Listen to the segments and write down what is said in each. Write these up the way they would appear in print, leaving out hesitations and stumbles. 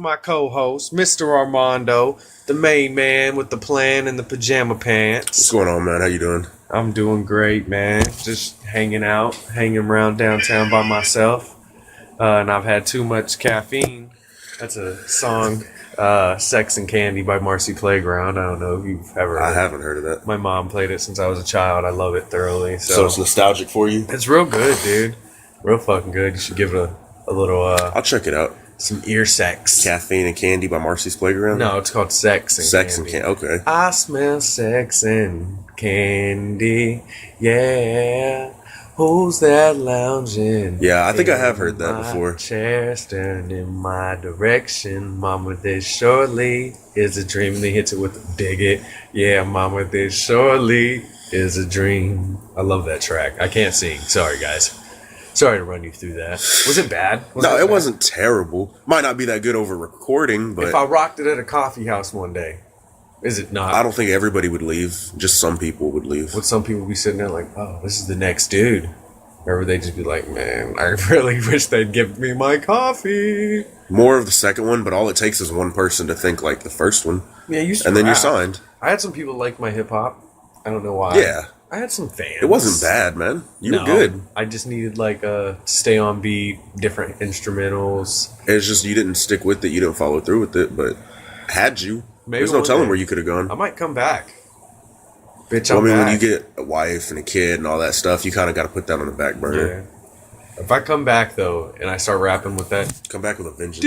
my co-host, Mr. Armando, the main man with the plan and the pajama pants. What's going on, man? How you doing? I'm doing great, man. Just hanging around downtown by myself. And I've had too much caffeine. That's a song, Sex and Candy by Marcy Playground. I don't know if you've ever heard I haven't heard of that. My mom played it since I was a child. I love it thoroughly. So it's nostalgic for you? It's real good, dude. Real fucking good. You should give it a little, I'll check it out. some ear sex. Caffeine and Candy by Marcy's Playground? No, it's called Sex and Sex Candy. and Candy. Okay. I smell sex and candy, yeah. Who's that lounging? Yeah, I think I have heard that in my before. Chair staring in my direction. Mama, this surely is a dream. And he hits it with a dig it. Yeah, Mama, this surely is a dream. I love that track. I can't sing. Sorry, guys. Sorry to run you through that. Was it bad? No, it wasn't terrible. Might not be that good over recording, but If I rocked it at a coffee house one day, is it not? I don't think everybody would leave. Just some people would leave. Would some people be sitting there like, oh, this is the next dude? Or would they just be like, man, I really wish they'd give me my coffee? More of the second one, but all it takes is one person to think like the first one, Yeah, you used to and then you're rap. signed. I had some people like my hip hop. I don't know why. Yeah. I had some fans. It wasn't bad, man. You were No, good. I just needed to stay on beat, different instrumentals. It's just you didn't stick with it. You didn't follow through with it, but had you. Maybe There's no one telling day. where you could have gone. I might come back. Bitch, Well, I'm I mean, back. when you get a wife and a kid and all that stuff, you kind of got to put that on the back burner. Yeah. If I come back, though, and I start rapping with that, Come back with a vengeance.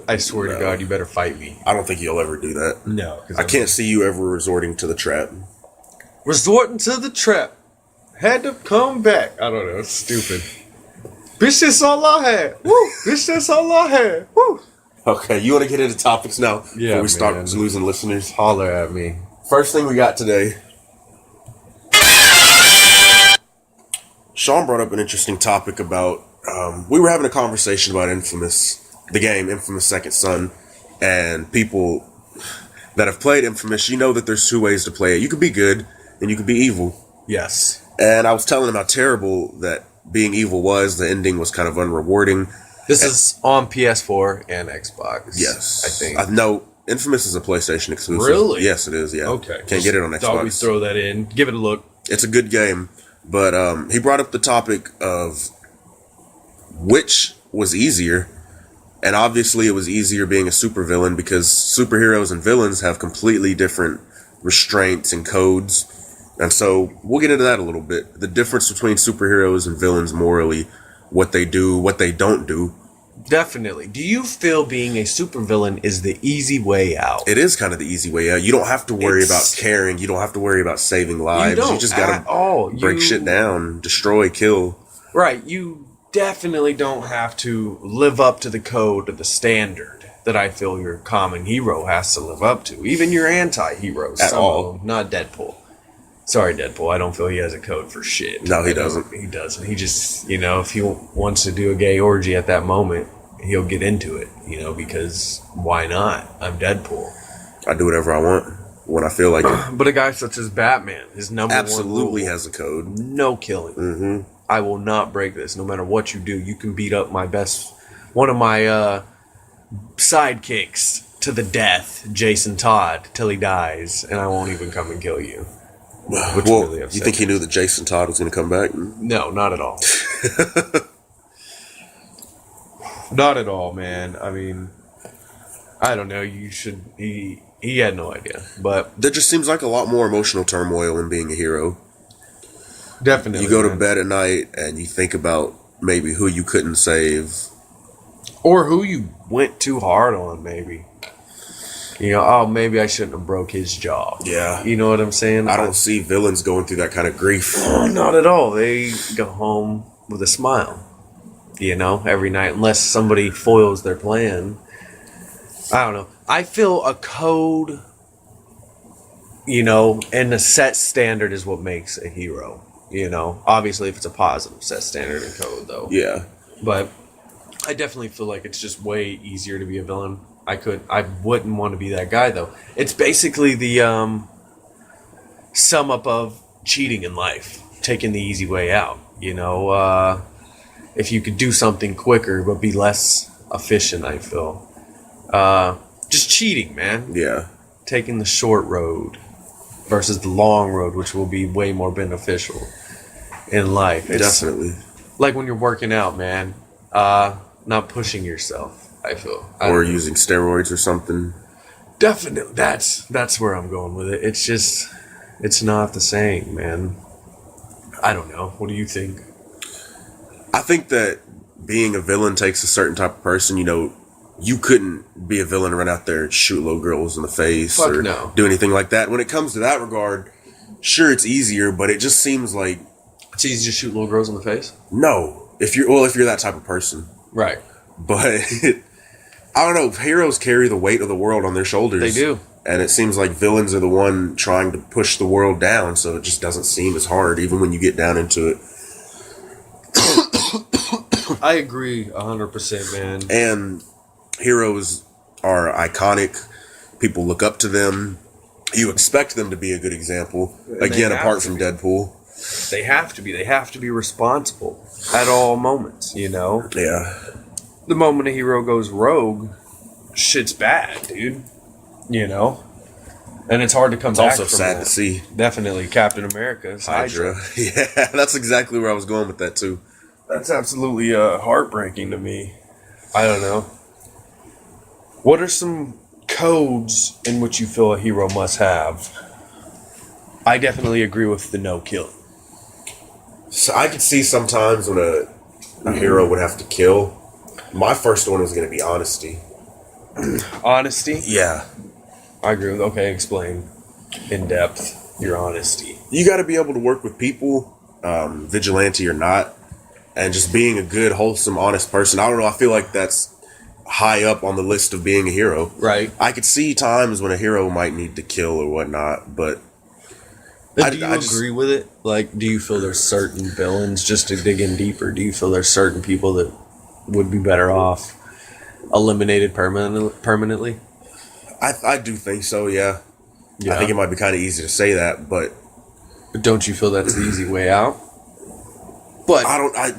I swear to No. God, you better fight me. I don't think you'll ever do that. No. I can't see you ever resorting to the trap. Resorting to the trap. Had to come back. I don't know. It's stupid. Bitch, that's all I had. Woo. Bitch, that's all I had. Woo. Okay, you want to get into topics now Yeah, before we start man. losing listeners? Holler at me. First thing we got today. Sean brought up an interesting topic about, we were having a conversation about Infamous, the game Infamous Second Son, and people that have played Infamous, you know that there's two ways to play it. You could be good, and you could be evil. Yes. And I was telling him how terrible that being evil was. The ending was kind of unrewarding. This is on PS4 and Xbox. Yes. I think. No, Infamous is a PlayStation exclusive. Really? Yes, it is, yeah. Okay. Can't get it on Thought we'd Xbox. throw that in. Give it a look. It's a good game. But he brought up the topic of which was easier. And obviously it was easier being a supervillain because superheroes and villains have completely different restraints and codes. And so we'll get into that a little bit. The difference between superheroes and villains morally, what they do, what they don't do. Definitely. Do you feel being a supervillain is the easy way out? It is kind of the easy way out. You don't have to worry It's- about caring. You don't have to worry about saving lives. don't just at all. gotta break You- shit down, destroy, kill. Right. You definitely don't have to live up to the code or the standard that I feel your common hero has to live up to. Even your anti-heroes. At some of all. them, not Deadpool. Sorry, Deadpool. I don't feel he has a code for shit. No, he I don't- doesn't. He doesn't. He just, if he wants to do a gay orgy at that moment, he'll get into it, because why not? I'm Deadpool. I do whatever I want when I feel like it. But a guy such as Batman, his number Absolutely one rule, has a code. no killing. Mm-hmm. I will not break this. No matter what you do, you can beat up one of my sidekicks to the death, Jason Todd, till he dies, and I won't even come and kill you. Which Well, really you upset think he me. knew that Jason Todd was going to come back? No, not at all. Not at all, man. I mean, I don't know. He had no idea, but There just seems like a lot more emotional turmoil in being a hero. definitely You go to man. bed at night and you think about maybe who you couldn't save. Or who you went too hard on, maybe. Maybe I shouldn't have broke his jaw. Yeah. You know what I'm saying? I don't see villains going through that kind of grief. Not at all. They go home with a smile, every night, unless somebody foils their plan. I don't know. I feel a code, and a set standard is what makes a hero. Obviously, if it's a positive set standard and code, though. Yeah. But I definitely feel like it's just way easier to be a villain. I wouldn't want to be that guy, though. It's basically the sum up of cheating in life, taking the easy way out. If you could do something quicker but be less efficient, I feel. Just cheating, man. Yeah, Taking the short road versus the long road, which will be way more beneficial in life. It's definitely. like when you're working out, man. Not pushing yourself, I feel. Or using steroids or something. Definitely. That's where I'm going with it. It's just, it's not the same, man. I don't know. What do you think? I think that being a villain takes a certain type of person. You know, you couldn't be a villain and run out there and shoot little girls in the face Fuck or no. do anything like that. When it comes to that regard, sure, it's easier, but it just seems like It's easy to shoot little girls in the face? no. If you're that type of person, Right. but I don't know. Heroes carry the weight of the world on their shoulders. They do. And it seems like villains are the one trying to push the world down, so it just doesn't seem as hard, even when you get down into it. I agree 100%, man. And heroes are iconic. People look up to them. You expect them to be a good example. And Again, they have apart to from be. Deadpool. They have to be. They have to be responsible at all moments, you know? Yeah. The moment a hero goes rogue, shit's bad, dude. You know? And it's hard to come It's back also from sad that. to see. Definitely Captain America's Hydra. Yeah, that's exactly where I was going with that, too. That's absolutely heartbreaking to me. I don't know. What are some codes in which you feel a hero must have? I definitely agree with the no kill. So I could see sometimes when a hero would have to kill. My first one was going to be honesty. Honesty? Yeah. I agree with. Okay, explain in depth your honesty. You got to be able to work with people, vigilante or not, and just being a good, wholesome, honest person. I don't know. I feel like that's high up on the list of being a hero. Right. I could see times when a hero might need to kill or whatnot, but Do I you just- agree with it? Like, do you feel there's certain villains, just to dig in deeper, do you feel there's certain people that would be better off eliminated permanently? I do think so, yeah. Yeah. I think it might be kind of easy to say that, but But don't you feel that's the easy way out? But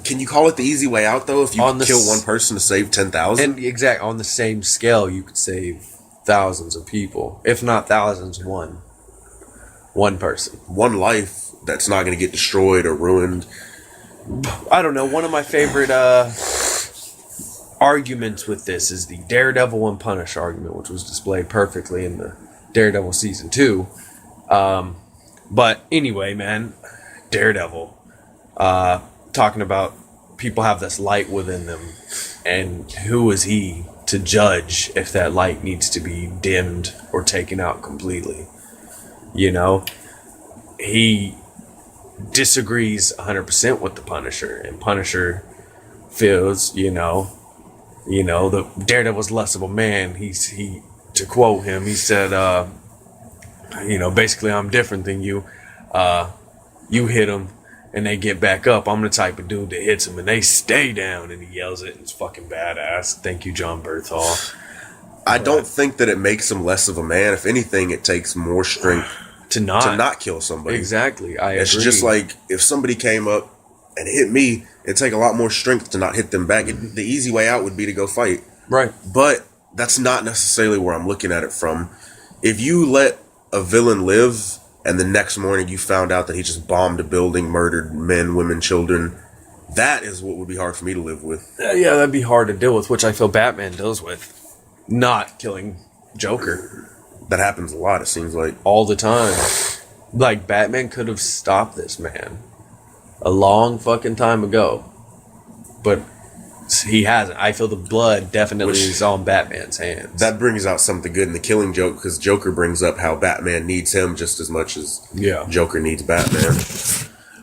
can you call it the easy way out, though, if you On the kill s- one person to save 10,000? and on the same scale, you could save thousands of people, if not thousands. One person. One life that's not going to get destroyed or ruined. I don't know. One of my favorite arguments with this is the Daredevil and Punisher argument, which was displayed perfectly in the Daredevil season 2. But anyway, man, Daredevil, talking about people have this light within them, and who is he to judge if that light needs to be dimmed or taken out completely? You know, he disagrees 100% with the Punisher, and Punisher feels, you know, the Daredevil's less of a man. He to quote him, he said, basically, I'm different than you. You hit them and they get back up. I'm the type of dude that hits them and they stay down. And he yells it. And it's fucking badass. Thank you, John Berthal. I don't think that it makes him less of a man. If anything, it takes more strength To not kill somebody. exactly. I It's agree. just like if somebody came up and hit me, it'd take a lot more strength to not hit them back. The easy way out would be to go fight. right. But that's not necessarily where I'm looking at it from. If you let a villain live and the next morning you found out that he just bombed a building, murdered men, women, children, that is what would be hard for me to live with. Yeah, that'd be hard to deal with, which I feel Batman deals with. Not killing Joker That happens a lot, it seems like. all the time. Like, Batman could have stopped this man a long fucking time ago. But he hasn't. I feel the blood definitely is on Batman's hands. That brings out something good in the Killing Joke, because Joker brings up how Batman needs him just as much as Yeah. Joker needs Batman.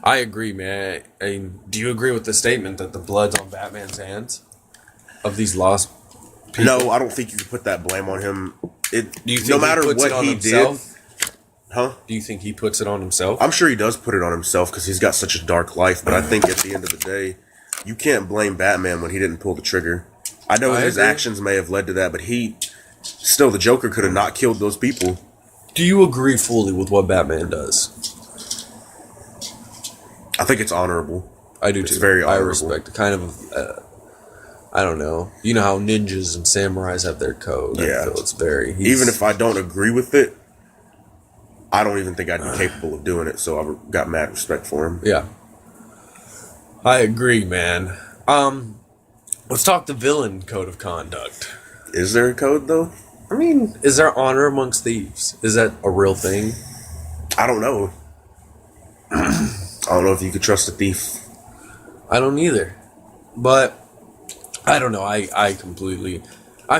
I agree, man. I mean, do you agree with the statement that the blood's on Batman's hands? Of these lost people? No, I don't think you can put that blame on him. Do you think no he matter puts it what on he himself? did, huh? Do you think he puts it on himself? I'm sure he does put it on himself because he's got such a dark life. But I think at the end of the day, you can't blame Batman when he didn't pull the trigger. I know I his agree. actions may have led to that, but the Joker could have not killed those people. Do you agree fully with what Batman does? I think it's honorable. I do It's too. very I honorable. respect kind of I don't know. You know how ninjas and samurais have their code. Yeah. I feel it's very. Even if I don't agree with it, I don't even think I'd be capable of doing it. So I've got mad respect for him. Yeah. I agree, man. Let's talk the villain code of conduct. Is there a code though? I mean, is there honor amongst thieves? Is that a real thing? I don't know. I don't know if you could trust a thief. I don't either. But I don't know. I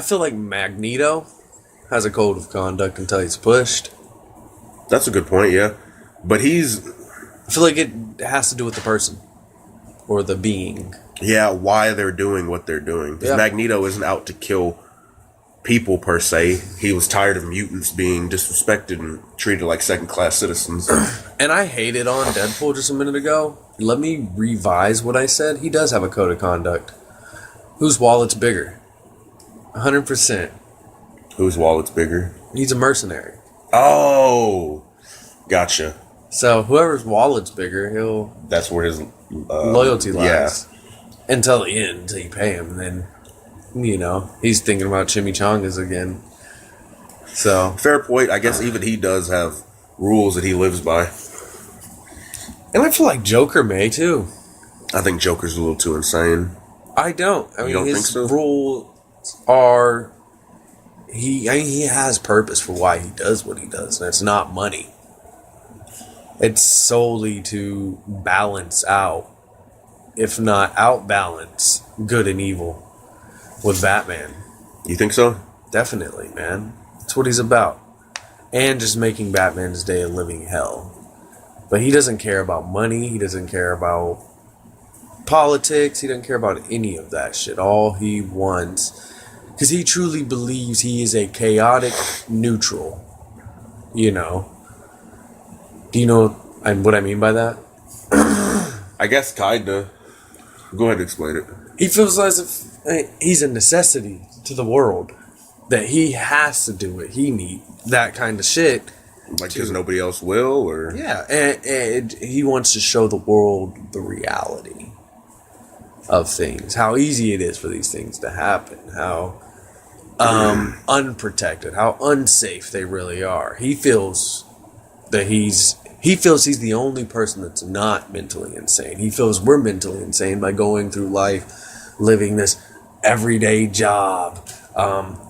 feel like Magneto has a code of conduct until he's pushed. That's a good point, yeah. But he's... I feel like it has to do with the person. Or the being. Yeah, why they're doing what they're doing. Because Magneto isn't out to kill people, per se. He was tired of mutants being disrespected and treated like second-class citizens. And I hated on Deadpool just a minute ago. Let me revise what I said. He does have a code of conduct. Whose wallet's bigger? 100%. Whose wallet's bigger? He's a mercenary. Oh! Gotcha. So whoever's wallet's bigger, he'll... That's where his... loyalty lies. Yeah. Until the end, until you pay him. And then, you know, he's thinking about chimichangas again. So... Fair point. I guess even he does have rules that he lives by. And I feel like Joker may, too. I think Joker's a little too insane. I don't. I mean, don't his think so? rules are... he has purpose for why he does what he does. And it's not money. It's solely to balance out, if not outbalance, good and evil with Batman. You think so? Definitely, man. That's what he's about. And just making Batman's day a living hell. But he doesn't care about money. He doesn't care about politics. He doesn't care about any of that shit. All he wants... Because he truly believes he is a chaotic neutral. You know? Do you know what I mean by that? I guess kinda. Go ahead and explain it. He feels as if he's a necessity to the world. That he has to do it. He needs that kind of shit. Like, because nobody else will, or... Yeah, and he wants to show the world the reality of things. How easy it is for these things to happen. How unprotected, how unsafe they really are. He feels that he's the only person that's not mentally insane. He feels we're mentally insane by going through life, living this everyday job,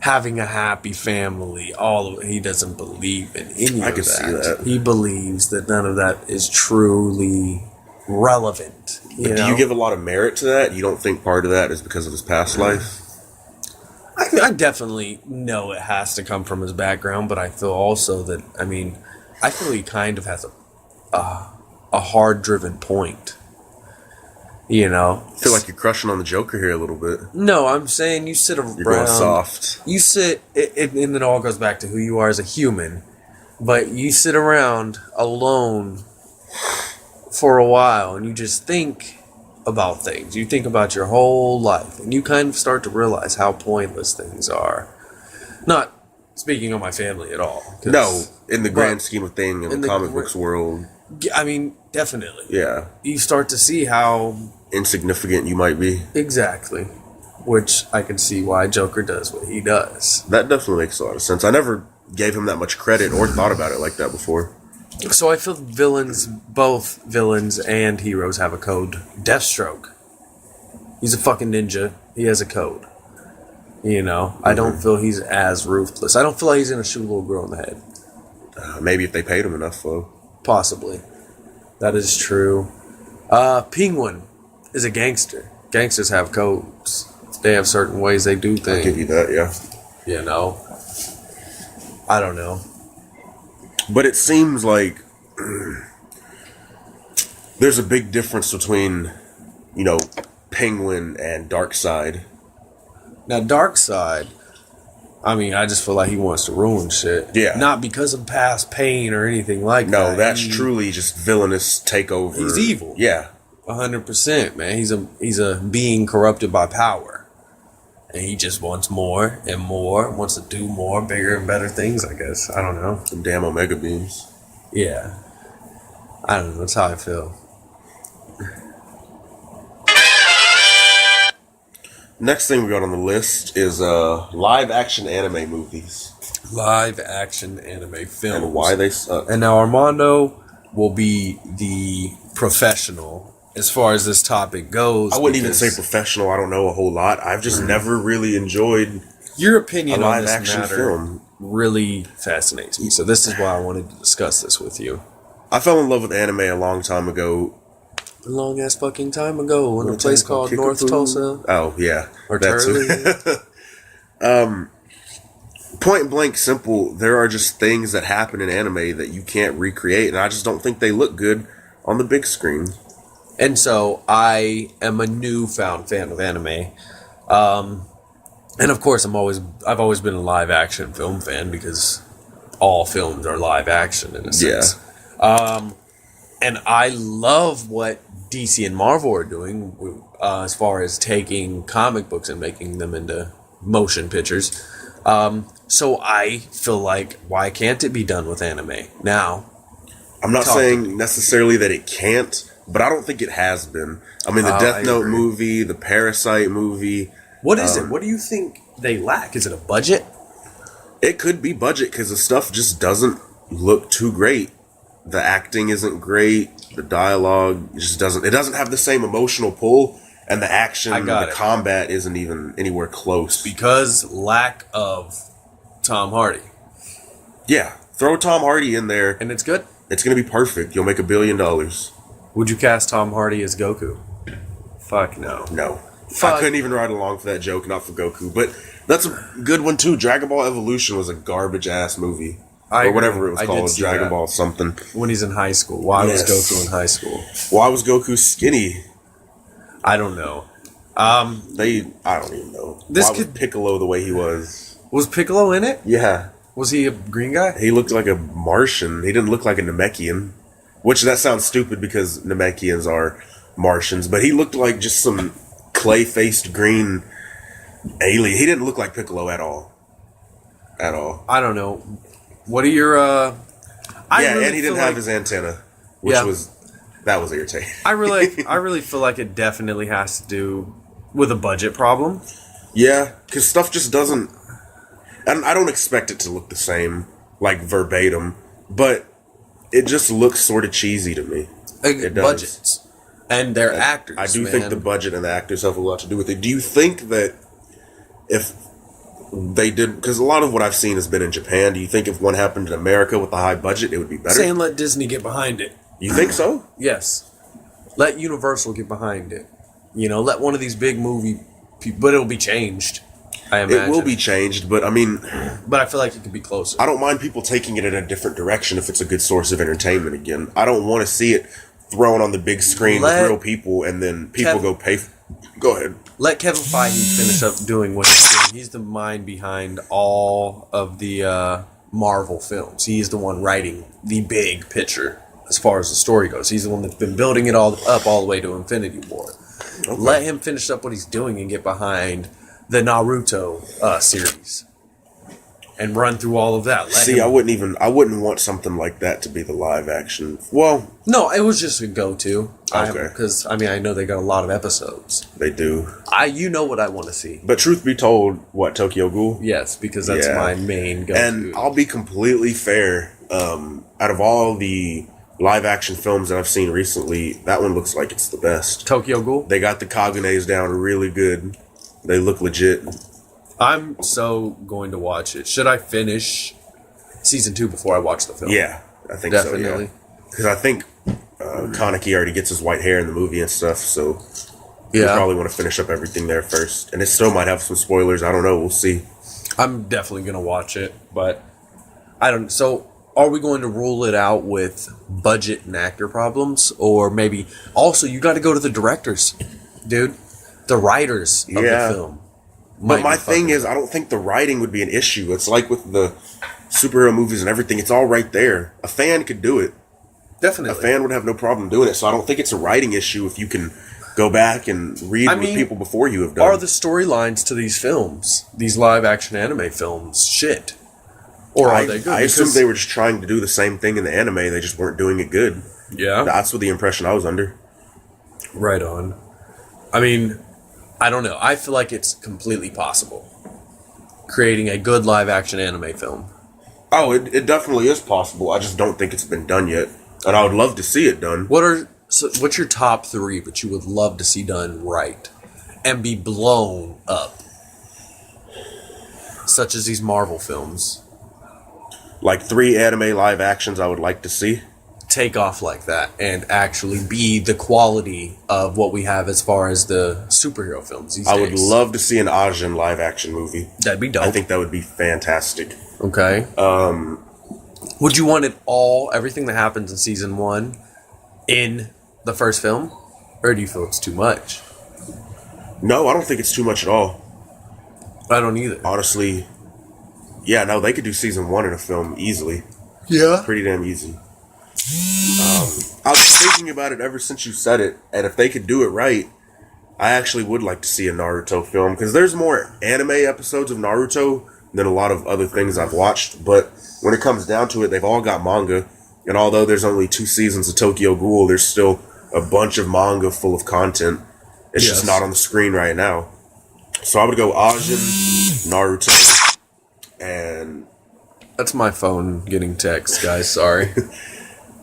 having a happy family. He doesn't believe in any of that. See that. He believes that none of that is truly relevant. But do you give a lot of merit to that? You don't think part of that is because of his past life? I definitely know it has to come from his background, but I feel also that, I feel he kind of has a hard-driven point. You know? I feel like you're crushing on the Joker here a little bit. No, I'm saying you sit around... You're going soft. You sit... and it all goes back to who you are as a human. But you sit around alone for a while, and you just think about things. You think about your whole life, and you kind of start to realize how pointless things are. Not speaking of my family at all. No, in the grand scheme of things, in the comic books world. Definitely. Yeah. You start to see how... insignificant you might be. Exactly. Which I can see why Joker does what he does. That definitely makes a lot of sense. I never gave him that much credit or thought about it like that before. So I feel both villains and heroes have a code. Deathstroke. He's a fucking ninja. He has a code. You know? I don't feel he's as ruthless. I don't feel like he's gonna shoot a little girl in the head. Maybe if they paid him enough, though. Possibly. That is true. Penguin is a gangster. Gangsters have codes. They have certain ways they do things. I'll give you that, yeah. You know? I don't know. But it seems like there's a big difference between, Penguin and Darkseid. Now, Darkseid, I just feel like he wants to ruin shit. Yeah. Not because of past pain or anything like that. No, that's truly just villainous takeover. He's evil. Yeah. 100%, man. He's a being corrupted by power. And he just wants more and more, wants to do more, bigger and better things, I guess. I don't know. Some damn Omega beams. Yeah. I don't know. That's how I feel. Next thing we got on the list is live action anime movies Live action anime films. and why they suck. And now Armando will be the professional as far as this topic goes. I wouldn't even say because professional. I don't know a whole lot. I've just never really enjoyed your a opinion on live this action matter film. really fascinates me. So this is why I wanted to discuss this with you. I fell in love with anime a long time ago. A long ass fucking time ago in a What place time called called North Kickapoo? Tulsa. Oh yeah, Or that too. Point blank simple, there are just things that happen in anime that you can't recreate, and I just don't think they look good on the big screen. And so I am a newfound fan of anime. And of course I've always been a live action film fan because all films are live action in a sense. And I love what DC and Marvel are doing as far as taking comic books and making them into motion pictures. So I feel like, why can't it be done with anime? Now, I'm not Talk to saying necessarily that it can't, but I don't think it has been. I mean, the Death I Note agree. movie, the Parasite movie, what is it? What do you think they lack? Is it a budget? it could be budget because the stuff just doesn't look too great. The acting isn't great. The dialogue just doesn't. It doesn't have the same emotional pull, and the action, I got the it. combat isn't even anywhere close. Because lack of Tom Hardy. Yeah, throw Tom Hardy in there. And it's good. It's gonna be perfect. You'll make $1 billion. Would you cast Tom Hardy as Goku? Fuck no. No, Fuck. I couldn't even ride along for that joke. Not for Goku, but that's a good one too. Dragon Ball Evolution was a garbage ass movie, I or agree. whatever it was I did called. see Dragon that. Ball something. When he's in high school. Why was Yes. Goku in high school? Why was Goku skinny? I don't know. I don't even know. This Why was could- Piccolo the way he was? Was Piccolo in it? Yeah, Was he a green guy? he looked like a Martian. He didn't look like a Namekian, which that sounds stupid because Namekians are Martians, but he looked like just some clay-faced green alien. He didn't look like Piccolo at all. At all. I don't know. What are your I Yeah, really and he didn't feel have like- his antenna, which Yeah. was irritating. I really feel like it definitely has to do with a budget problem. Yeah, because stuff just doesn't. And I don't expect it to look the same, like verbatim, but it just looks sort of cheesy to me. It does. Budgets. And their actors. I do man. think the budget and the actors have a lot to do with it. Do you think that if they did, because a lot of what I've seen has been in Japan, do you think if one happened in America with a high budget, it would be better? saying let Disney get behind it. You think so? Yes. Let Universal get behind it. You know, let one of these big movie people, but it'll be changed. I imagine. It will be changed, but I mean, But I feel like it could be closer. I don't mind people taking it in a different direction if it's a good source of entertainment again. I don't want to see it thrown on the big screen Let with real people and then people Kev- go pay. Go ahead. Let Kevin Feige finish up doing what he's doing. He's the mind behind all of the Marvel films. He is the one writing the big picture as far as the story goes. He's the one that's been building it all up all the way to Infinity War. Okay. Let him finish up what he's doing and get behind the Naruto series and run through all of that. Let See, him- I wouldn't want something like that to be the live action. Well, No, it was just a go-to. Okay. Because I know they got a lot of episodes. they do. You know what I want to see. But truth be told, what, Tokyo Ghoul? Yes, because that's Yeah. my main go-to. And I'll be completely fair. Out of all the live action films that I've seen recently, that one looks like it's the best. Tokyo Ghoul. They got the Kagunes down really good. They look legit. I'm so going to watch it. Should I finish season 2 before I watch the film? Yeah, I think Definitely. so. Because I think Kaneki already gets his white hair in the movie and stuff, so you Yeah. probably want to finish up everything there first. And it still might have some spoilers. I don't know. We'll see. I'm definitely going to watch it, but I don't. So, are we going to rule it out with budget and actor problems, or maybe also you got to go to the directors, dude, the writers of Yeah. the film. But Might my be thing fucking- is, I don't think the writing would be an issue. It's like with the superhero movies and everything. It's all right there. A fan could do it. A definitely. fan would have no problem doing it. So I don't think it's a writing issue if you can go back and read I what mean, people before you have done. Are the storylines to these films, these live action anime films, shit? Or are they good? I assumed Because- they were just trying to do the same thing in the anime. They just weren't doing it good. Yeah. That's what the impression I was under. Right on. I mean, I don't know. I feel like it's completely possible. Creating a good live action anime film. Oh, it definitely is possible. I just don't think it's been done yet. And I would love to see it done. What's your top 3 that you would love to see done right and be blown up? Such as these Marvel films. Like 3 anime live actions I would like to see. Take off like that and actually be the quality of what we have as far as the superhero films these days. I would love to see an Ajin live action movie. That'd be dope. I think that would be fantastic. Okay. Would you want it everything that happens in season 1 in the first film? Or do you feel it's too much? No, I don't think it's too much at all. I don't either. Honestly, yeah, no, they could do season 1 in a film easily. Yeah. Pretty damn easy. I was thinking about it ever since you said it, and if they could do it right, I actually would like to see a Naruto film, because there's more anime episodes of Naruto than a lot of other things I've watched, but when it comes down to it, they've all got manga, and although there's only 2 seasons of Tokyo Ghoul, there's still a bunch of manga full of content. It's just not on the screen right now. So I would go Ajin, Naruto, and... That's my phone getting text, guys. Sorry.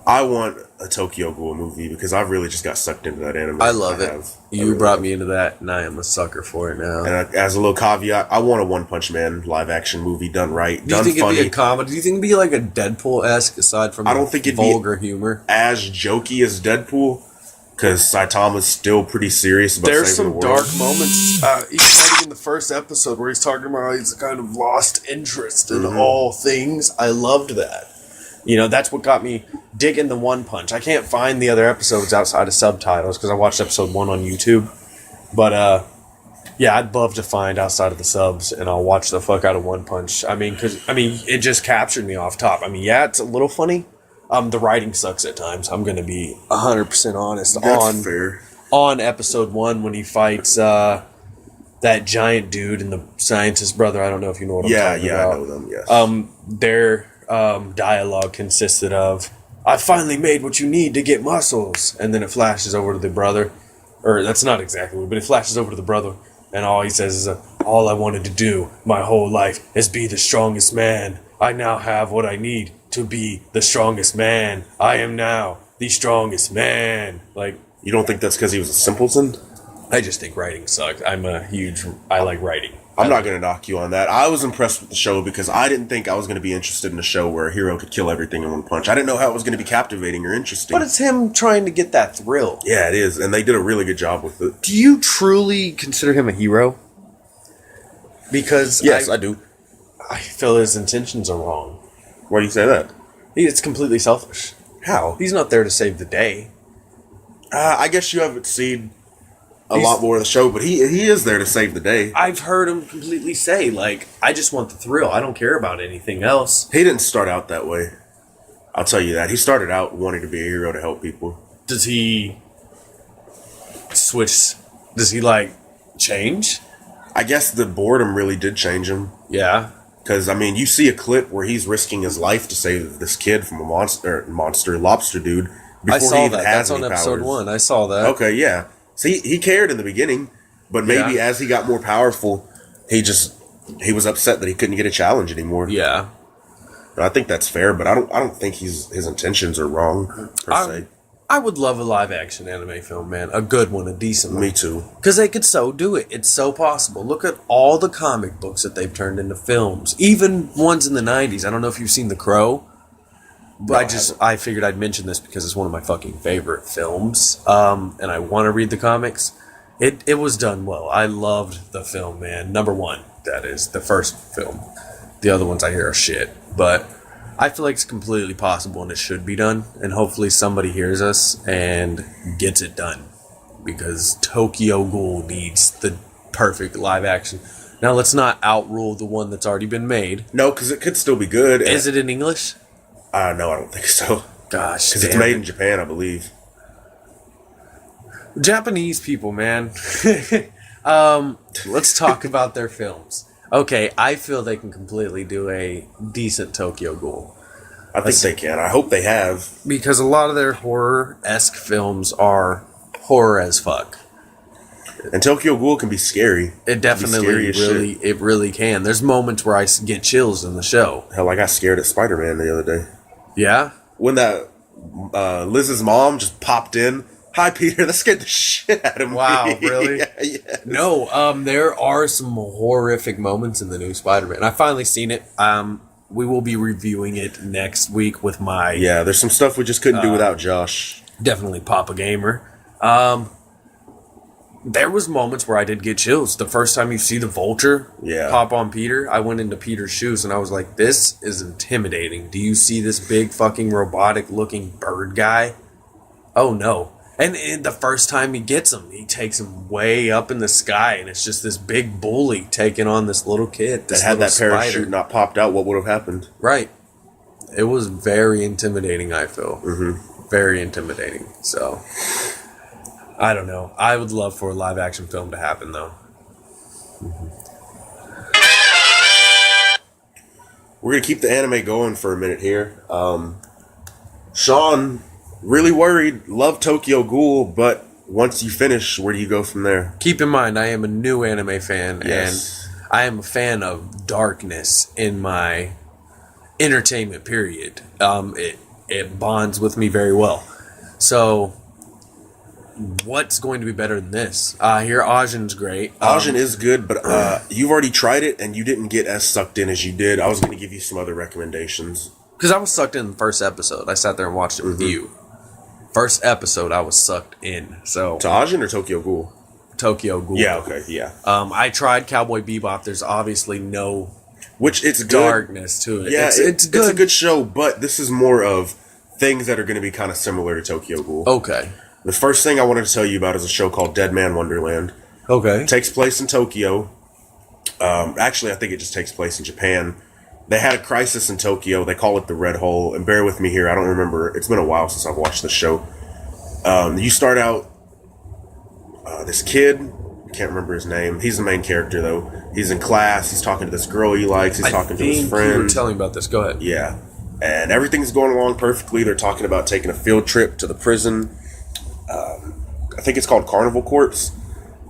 I want a Tokyo Ghoul movie because I've really just got sucked into that anime. I love it. You brought me into that, and I am a sucker for it now. And as a little caveat, I want a One Punch Man live action movie done right, Do you done think funny. it'd be a comedy? Do you think it'd be like a Deadpool-esque aside from I don't think it'd vulgar humor? as jokey as Deadpool, because Saitama's still pretty serious about There's saving the some world. dark moments. He's fighting in the first episode where he's talking about how he's kind of lost interest in all things. I loved that. You know, that's what got me digging the One Punch. I can't find the other episodes outside of subtitles because I watched episode 1 on YouTube. But, yeah, I'd love to find outside of the subs, and I'll watch the fuck out of One Punch. It just captured me off top. I mean, yeah, it's a little funny. The writing sucks at times. I'm going to be 100% honest. That's fair. On episode 1 when he fights that giant dude and the scientist brother. I don't know if you know what I'm talking about. I know them, yes. Their dialogue consisted of, I finally made what you need to get muscles. And then it flashes over to the brother. Or that's not exactly, but it flashes over to the brother. And all he says is, all I wanted to do my whole life is be the strongest man. I now have what I need to be the strongest man. I am now the strongest man. Like, You don't think that's because he was a simpleton? I just think writing sucks. I like writing. I'm not going to knock you on that. I was impressed with the show because I didn't think I was going to be interested in a show where a hero could kill everything in one punch. I didn't know how it was going to be captivating or interesting. But it's him trying to get that thrill. Yeah, it is. And they did a really good job with it. Do you truly consider him a hero? Because Yes, I do. I feel his intentions are wrong. Why do you say that? It's completely selfish. How? He's not there to save the day. I guess you haven't seen a lot more of the show, but he is there to save the day. I've heard him completely say, like, I just want the thrill. I don't care about anything else. He didn't start out that way. I'll tell you that. He started out wanting to be a hero to help people. Does he switch? Does he, like, change? I guess the boredom really did change him. Yeah. Because, I mean, you see a clip where he's risking his life to save this kid from a monster lobster dude. I saw that. That's on episode 1. I saw that. Okay, yeah. See, he cared in the beginning, but maybe as he got more powerful, he was upset that he couldn't get a challenge anymore. Yeah. And I think that's fair, but I don't think his intentions are wrong, per se. I would love a live-action anime film, man. A good one, a decent one. Me too. Because they could so do it. It's so possible. Look at all the comic books that they've turned into films. Even ones in the 90s. I don't know if you've seen The Crow. But I figured I'd mention this because it's one of my fucking favorite films. And I want to read the comics. It was done well. I loved the film, man. Number 1, that is. The first film. The other ones I hear are shit. But I feel like it's completely possible and it should be done. And hopefully somebody hears us and gets it done. Because Tokyo Ghoul needs the perfect live action. Now let's not outrule the one that's already been made. No, because it could still be good. Is it in English? No, I don't think so. Gosh, because it's made in Japan, I believe. Japanese people, man. Let's talk about their films. Okay, I feel they can completely do a decent Tokyo Ghoul. I think they can. I hope they have. Because a lot of their horror-esque films are horror as fuck. And Tokyo Ghoul can be scary. It definitely scary as shit. it really can. There's moments where I get chills in the show. Hell, I got scared at Spider-Man the other day. Yeah? When that Liz's mom just popped in. Hi, Peter. That scared the shit out of me. Wow, really? Yeah. No, there are some horrific moments in the new Spider-Man. I've finally seen it. We will be reviewing it next week with my Yeah, there's some stuff we just couldn't do without Josh. definitely Papa Gamer. There was moments where I did get chills. The first time you see the Vulture pop on Peter, I went into Peter's shoes and I was like, this is intimidating. Do you see this big fucking robotic looking bird guy? Oh no. And the first time he gets him, he takes him way up in the sky and it's just this big bully taking on this little kid. That had that parachute not popped out, what would have happened? Right. It was very intimidating, I feel. Mm-hmm. Very intimidating. So, I don't know. I would love for a live action film to happen, though. We're going to keep the anime going for a minute here. Sean, really worried, love Tokyo Ghoul, but once you finish, where do you go from there? Keep in mind, I am a new anime fan, Yes. and I am a fan of darkness in my entertainment period. It bonds with me very well. So, what's going to be better than this? Here, Ajin's great. Ajin is good, but you've already tried it and you didn't get as sucked in as you did. I was going to give you some other recommendations. Because I was sucked in the first episode. I sat there and watched it with you. First episode, I was sucked in. So To Ajin or Tokyo Ghoul? Tokyo Ghoul. Yeah, okay, yeah. I tried Cowboy Bebop. There's obviously no Which it's good. darkness to it. Yeah, it's good. It's a good show, but this is more of things that are going to be kind of similar to Tokyo Ghoul. Okay. The first thing I wanted to tell you about is a show called Dead Man Wonderland. Okay. It takes place in Tokyo. Actually, I think it just takes place in Japan. They had a crisis in Tokyo. They call it the Red Hole. And bear with me here. I don't remember. It's been a while since I've watched the show. You start out, this kid, can't remember his name. He's the main character, though. He's in class. He's talking to this girl he likes. He's talking to his friend. You were telling me about this. Go ahead. Yeah. And everything's going along perfectly. They're talking about taking a field trip to the prison. I think it's called Carnival Corpse.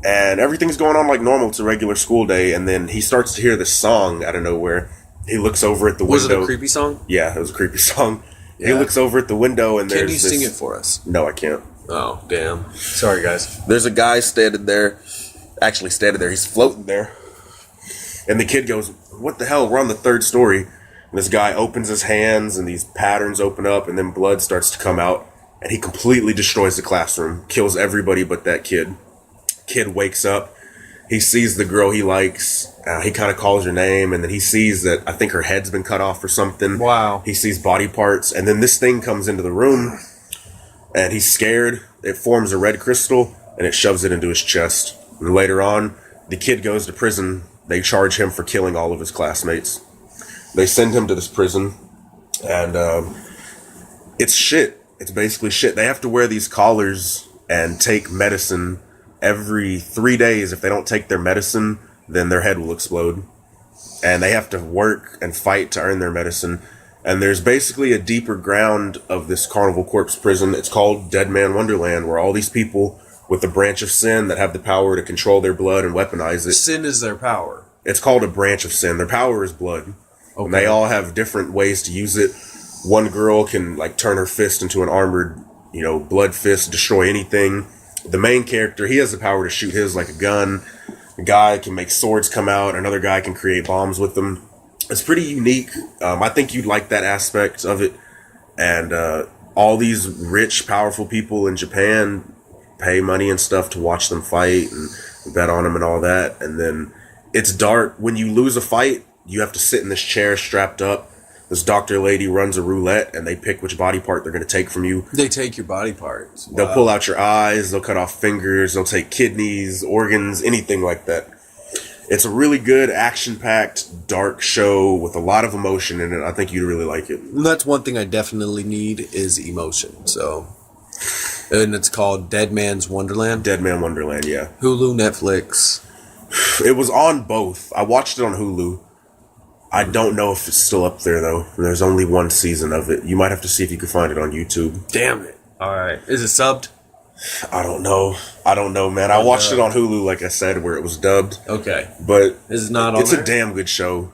And everything's going on like normal. It's a regular school day. And then he starts to hear this song out of nowhere. He looks over at the Was window. it a creepy song? Yeah, it was a creepy song. Yeah. He looks over at the window and Can there's you this... sing it for us? No, I can't. Oh, damn. Sorry, guys. There's a guy standing there. Actually standing there. He's floating there. And the kid goes, what the hell? We're on the third story. And this guy opens his hands and these patterns open up and then blood starts to come out. And he completely destroys the classroom. Kills everybody but that kid. Kid wakes up. He sees the girl he likes. He kind of calls her name. And then he sees that I think her head's been cut off or something. Wow. He sees body parts. And then this thing comes into the room. And he's scared. It forms a red crystal. And it shoves it into his chest. And later on, the kid goes to prison. They charge him for killing all of his classmates. They send him to this prison. And it's shit. It's basically shit. They have to wear these collars and take medicine every 3 days. If they don't take their medicine, then their head will explode. And they have to work and fight to earn their medicine. And there's basically a deeper ground of this Carnival Corpse prison. It's called Dead Man Wonderland, where all these people with the branch of sin that have the power to control their blood and weaponize it. Sin is their power. It's called a branch of sin. Their power is blood. Okay. And they all have different ways to use it. One girl can like turn her fist into an armored, blood fist, destroy anything. The main character, he has the power to shoot his like a gun. A guy can make swords come out. Another guy can create bombs with them. It's pretty unique. I think you'd like that aspect of it. And all these rich, powerful people in Japan pay money and stuff to watch them fight and bet on them and all that. And then it's dark. When you lose a fight, you have to sit in this chair strapped up. This doctor lady runs a roulette and they pick which body part they're going to take from you. They take your body parts. Wow. They'll pull out your eyes. They'll cut off fingers. They'll take kidneys, organs, anything like that. It's a really good, action-packed, dark show with a lot of emotion in it. I think you'd really like it. That's one thing I definitely need is emotion. So, and it's called Dead Man's Wonderland. Dead Man Wonderland, yeah. Hulu, Netflix. It was on both. I watched it on Hulu. I don't know if it's still up there, though. There's only one season of it. You might have to see if you can find it on YouTube. Damn it. All right. Is it subbed? I don't know. I don't know, man. I watched it on Hulu, like I said, where it was dubbed. Okay. But Is it not on it's there? a damn good show.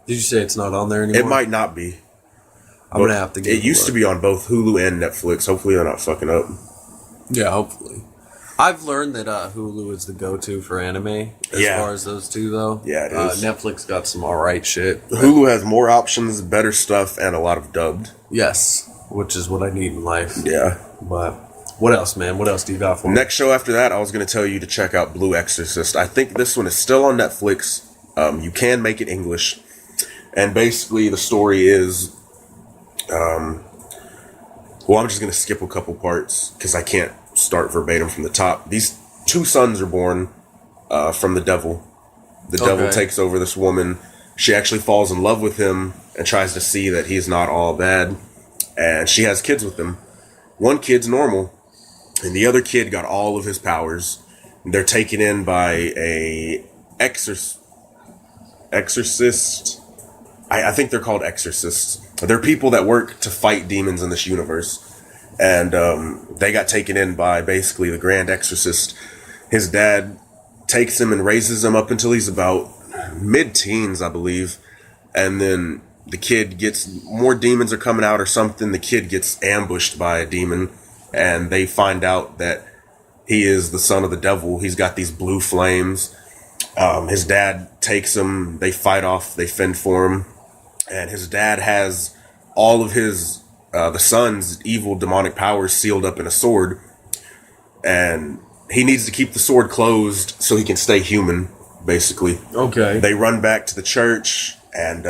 Did you say it's not on there anymore? It might not be. I'm going to have to get It used to be on both Hulu and Netflix. Hopefully they're not fucking up. Yeah, hopefully. I've learned that Hulu is the go-to for anime as far as those two, though. Yeah, it is. Netflix got some alright shit. Hulu has more options, better stuff, and a lot of dubbed. Yes, which is what I need in life. Yeah. But what else, man? What else do you got for me? Next show after that, I was going to tell you to check out Blue Exorcist. I think this one is still on Netflix. You can make it English. And basically the story is... well, I'm just going to skip a couple parts because I can't start verbatim from the top. These two sons are born from the devil. The devil takes over this woman. She actually falls in love with him and tries to see that he's not all bad. And she has kids with him. One kid's normal, and the other kid got all of his powers. They're taken in by a exorcist. I think they're called exorcists. They're people that work to fight demons in this universe. And they got taken in by basically the Grand Exorcist. His dad takes him and raises him up until he's about mid-teens, I believe. And then the kid gets... more demons are coming out or something. The kid gets ambushed by a demon. And they find out that he is the son of the devil. He's got these blue flames. His dad takes him. They fight off. They fend for him. And his dad has all of his... the son's evil demonic powers sealed up in a sword, and he needs to keep the sword closed so he can stay human, basically. Okay. They run back to the church, and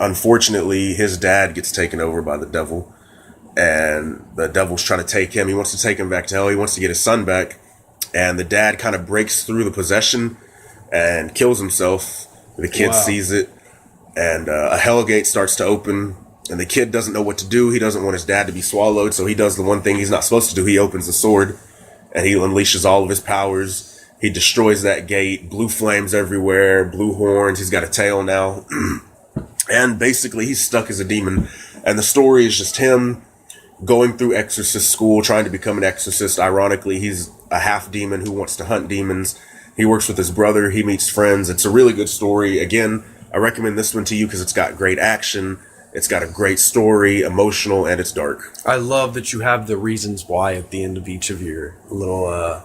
unfortunately his dad gets taken over by the devil, and the devil's trying to take him. He wants to take him back to hell. He wants to get his son back, and the dad kind of breaks through the possession and kills himself. The kid sees it, and a hell gate starts to open. And the kid doesn't know what to do. He doesn't want his dad to be swallowed, so he does the one thing he's not supposed to do. He opens the sword, and he unleashes all of his powers. He destroys that gate. Blue flames everywhere, blue horns. He's got a tail now. And basically, he's stuck as a demon. And the story is just him going through exorcist school, trying to become an exorcist. Ironically, he's a half demon who wants to hunt demons. He works with his brother. He meets friends. It's a really good story. Again, I recommend this one to you because it's got great action. It's got a great story, emotional, and it's dark. I love that you have the reasons why at the end of each of your little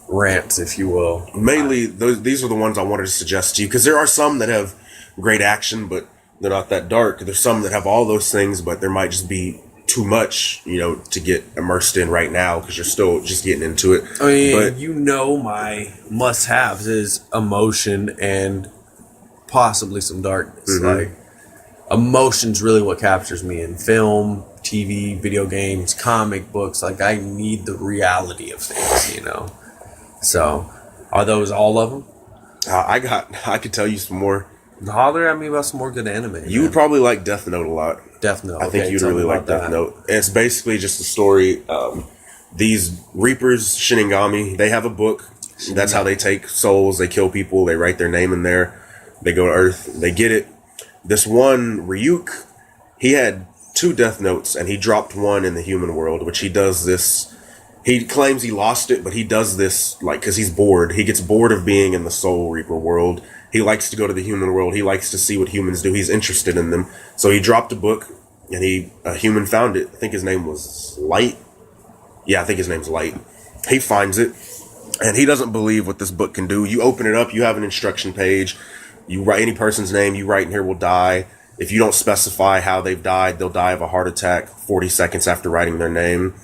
rants, if you will. Mainly, these are the ones I wanted to suggest to you, because there are some that have great action, but they're not that dark. There's some that have all those things, but there might just be too much, to get immersed in right now, because you're still just getting into it. I mean, but, my must-haves is emotion and possibly some darkness. Mm-hmm. Like, emotion's really what captures me in film, TV, video games, comic books. Like, I need the reality of things, So, are those all of them? I could tell you some more. Holler at me about some more good anime. You would probably like Death Note a lot. Death Note. I think you'd really like Death Note. And it's basically just a story. These Reapers, Shinigami, they have a book. That's how they take souls. They kill people. They write their name in there. They go to Earth. They get it. This one, Ryuk, he had 2 Death Notes, and he dropped one in the human world, which he does this. He claims he lost it, but he does this, because he's bored. He gets bored of being in the Soul Reaper world. He likes to go to the human world. He likes to see what humans do. He's interested in them. So he dropped a book, and a human found it. I think his name was Light. Yeah, I think his name's Light. He finds it, and he doesn't believe what this book can do. You open it up, you have an instruction page. You write any person's name you write in here will die. If you don't specify how they've died, they'll die of a heart attack 40 seconds after writing their name.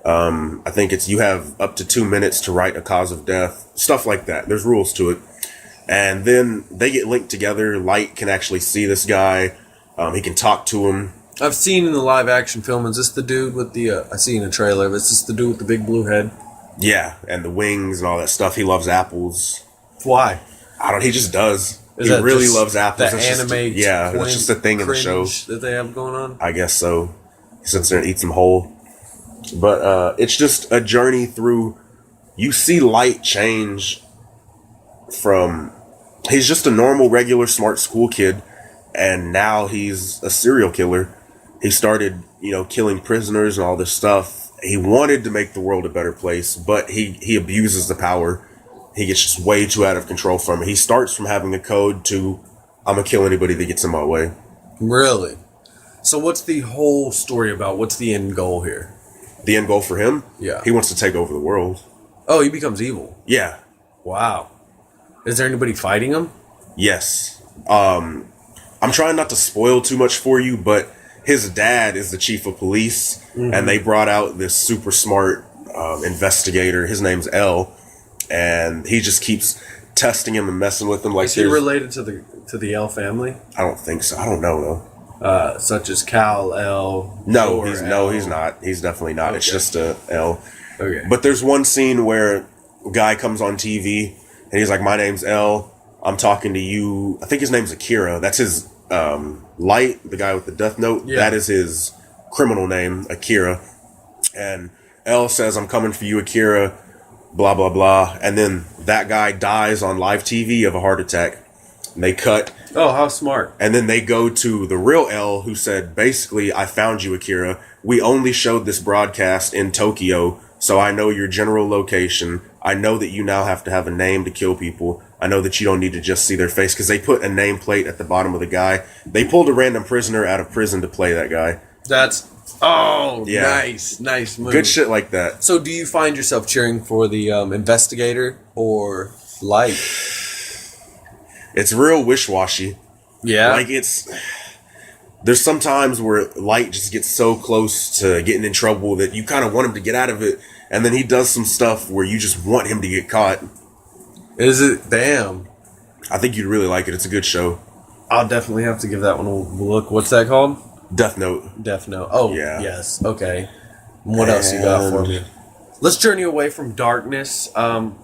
I think you have up to 2 minutes to write a cause of death. Stuff like that. There's rules to it. And then they get linked together. Light can actually see this guy. He can talk to him. I've seen in the live action film, is this the dude with the, I see in a trailer, is this the dude with the big blue head? Yeah, and the wings and all that stuff. He loves apples. Why? He just does. Is he that really just loves apples. The That's anime, that's just a thing in the show that they have going on. I guess so. He sits there and eats them whole. But it's just a journey through. You see Light change from. He's just a normal, regular, smart school kid, and now he's a serial killer. He started, killing prisoners and all this stuff, he wanted to make the world a better place, but he abuses the power. He gets just way too out of control from it. He starts from having a code to, I'm gonna kill anybody that gets in my way. Really? So what's the whole story about? What's the end goal here? The end goal for him? Yeah. He wants to take over the world. Oh, he becomes evil. Yeah. Wow. Is there anybody fighting him? Yes. I'm trying not to spoil too much for you, but his dad is the chief of police, and they brought out this super smart investigator. His name's L, and he just keeps testing him and messing with him. Like, Is he related to the L family? I don't think so. I don't know though. Such as Cal L. No, or he's L. not. He's definitely not. It's Okay. just a L. Okay. But there's one scene where a guy comes on TV and he's like, "My name's L. I'm talking to you." I think his name's Akira. That's his Light, the guy with the Death Note. Yeah. That is his criminal name, Akira. And L says, "I'm coming for you, Akira." Blah blah blah. And then that guy dies on live TV of a heart attack. And they cut. Oh, how smart. And then they go to the real L, who said, basically, "I found you, Akira. We only showed this broadcast in Tokyo, so I know your general location. I know that you now have to have a name to kill people. I know that you don't need to just see their face," because they put a nameplate at the bottom of the guy. They pulled a random prisoner out of prison to play that guy. That's Yeah. nice move. Good shit like that. So, do you find yourself cheering for the investigator or Light? It's real wish-washy. Yeah. Like, there's some times where Light just gets so close to getting in trouble that you kind of want him to get out of it, and then he does some stuff where you just want him to get caught. Is it? Damn. I think you'd really like it. It's a good show. I'll definitely have to give that one a look. What's that called? Death Note. Death Note. Oh, Yeah. yes. Okay. What else you got for me? Let's journey away from darkness.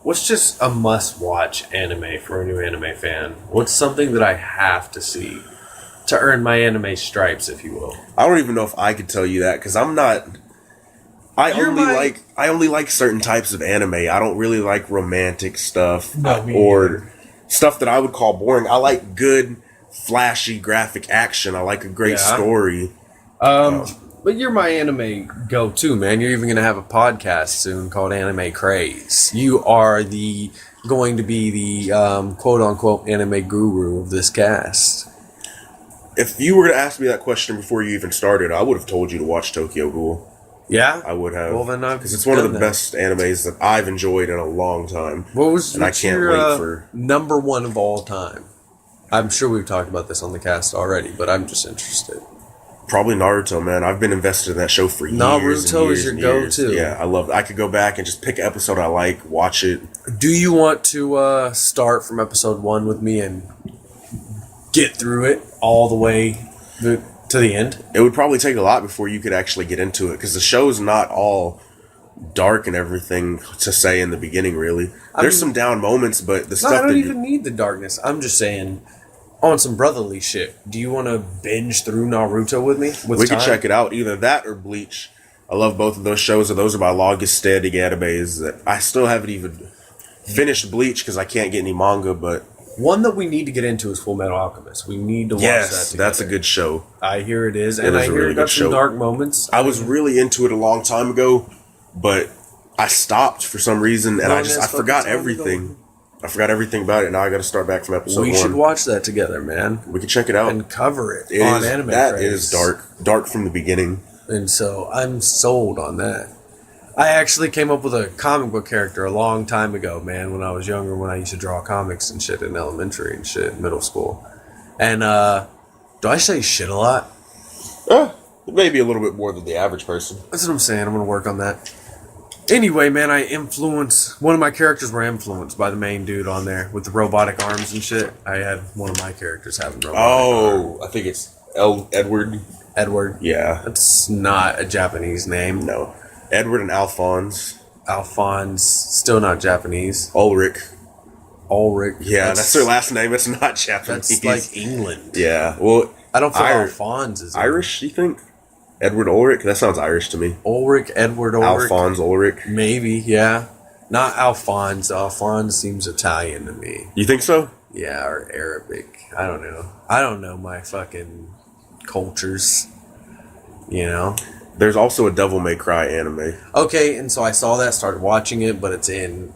What's just a must-watch anime for a new anime fan? What's something that I have to see to earn my anime stripes, if you will? I don't even know if I could tell you that because I'm not. I only like certain types of anime. I don't really like romantic stuff or stuff that I would call boring. I like good, flashy graphic action. I like a great story. But you're my anime go-to, man. You're even going to have a podcast soon called Anime Craze. You are going to be the quote-unquote anime guru of this cast. If you were to ask me that question before you even started, I would have told you to watch Tokyo Ghoul. Yeah? I would have. Well, then I've because it's one of the done that. best animes that I've enjoyed in a long time. What's I can't your, wait for number one of all time? I'm sure we've talked about this on the cast already, but I'm just interested. Probably Naruto, man. I've been invested in that show for years. Naruto and is years your and years. go-to. Yeah, I love it. I could go back and just pick an episode I like, watch it. Do you want to start from episode 1 with me and get through it all the way to the end? It would probably take a lot before you could actually get into it because the show's not all dark and everything to say in the beginning, really. There's some down moments, but the No, stuff I don't that even need the darkness. I'm just saying, on some brotherly shit. Do you want to binge through Naruto with me? we could check it out. Either that or Bleach. I love both of those shows. Those are my longest standing animes. That I still haven't even finished Bleach because I can't get any manga, but One that we need to get into is Full Metal Alchemist. We need to watch that yes, together. that's a good show. I hear it is, and is I a hear really it got good some show. dark moments. I was really into it a long time ago, but I stopped for some reason, and I forgot everything. I forgot everything about it. Now I got to start back from episode We 1. should watch that together, man, We can check it out. and cover it It on is- Anime that Craze. is dark from the beginning. And so I'm sold on that. I actually came up with a comic book character a long time ago, man, when I was younger, when I used to draw comics and shit in elementary and shit in middle school. And do I say shit a lot? Maybe a little bit more than the average person. That's what I'm saying. I'm going to work on that. Anyway, man, one of my characters were influenced by the main dude on there with the robotic arms and shit. I had one of my characters having robotic arms. I think it's Edward. Edward. Yeah. That's not a Japanese name. No. Edward and Alphonse. Alphonse, still not Japanese. Ulrich. Ulrich. Yeah, that's their last name. It's not Japanese. That's like England. Yeah. Well, I don't feel Alphonse is Irish, you think? Edward Ulrich? That sounds Irish to me. Ulrich, Edward Ulrich. Alphonse Ulrich. Maybe, yeah. Not Alphonse. Alphonse seems Italian to me. You think so? Yeah, or Arabic. I don't know. I don't know my fucking cultures. You know? There's also a Devil May Cry anime. Okay, and so I saw that, started watching it, but it's in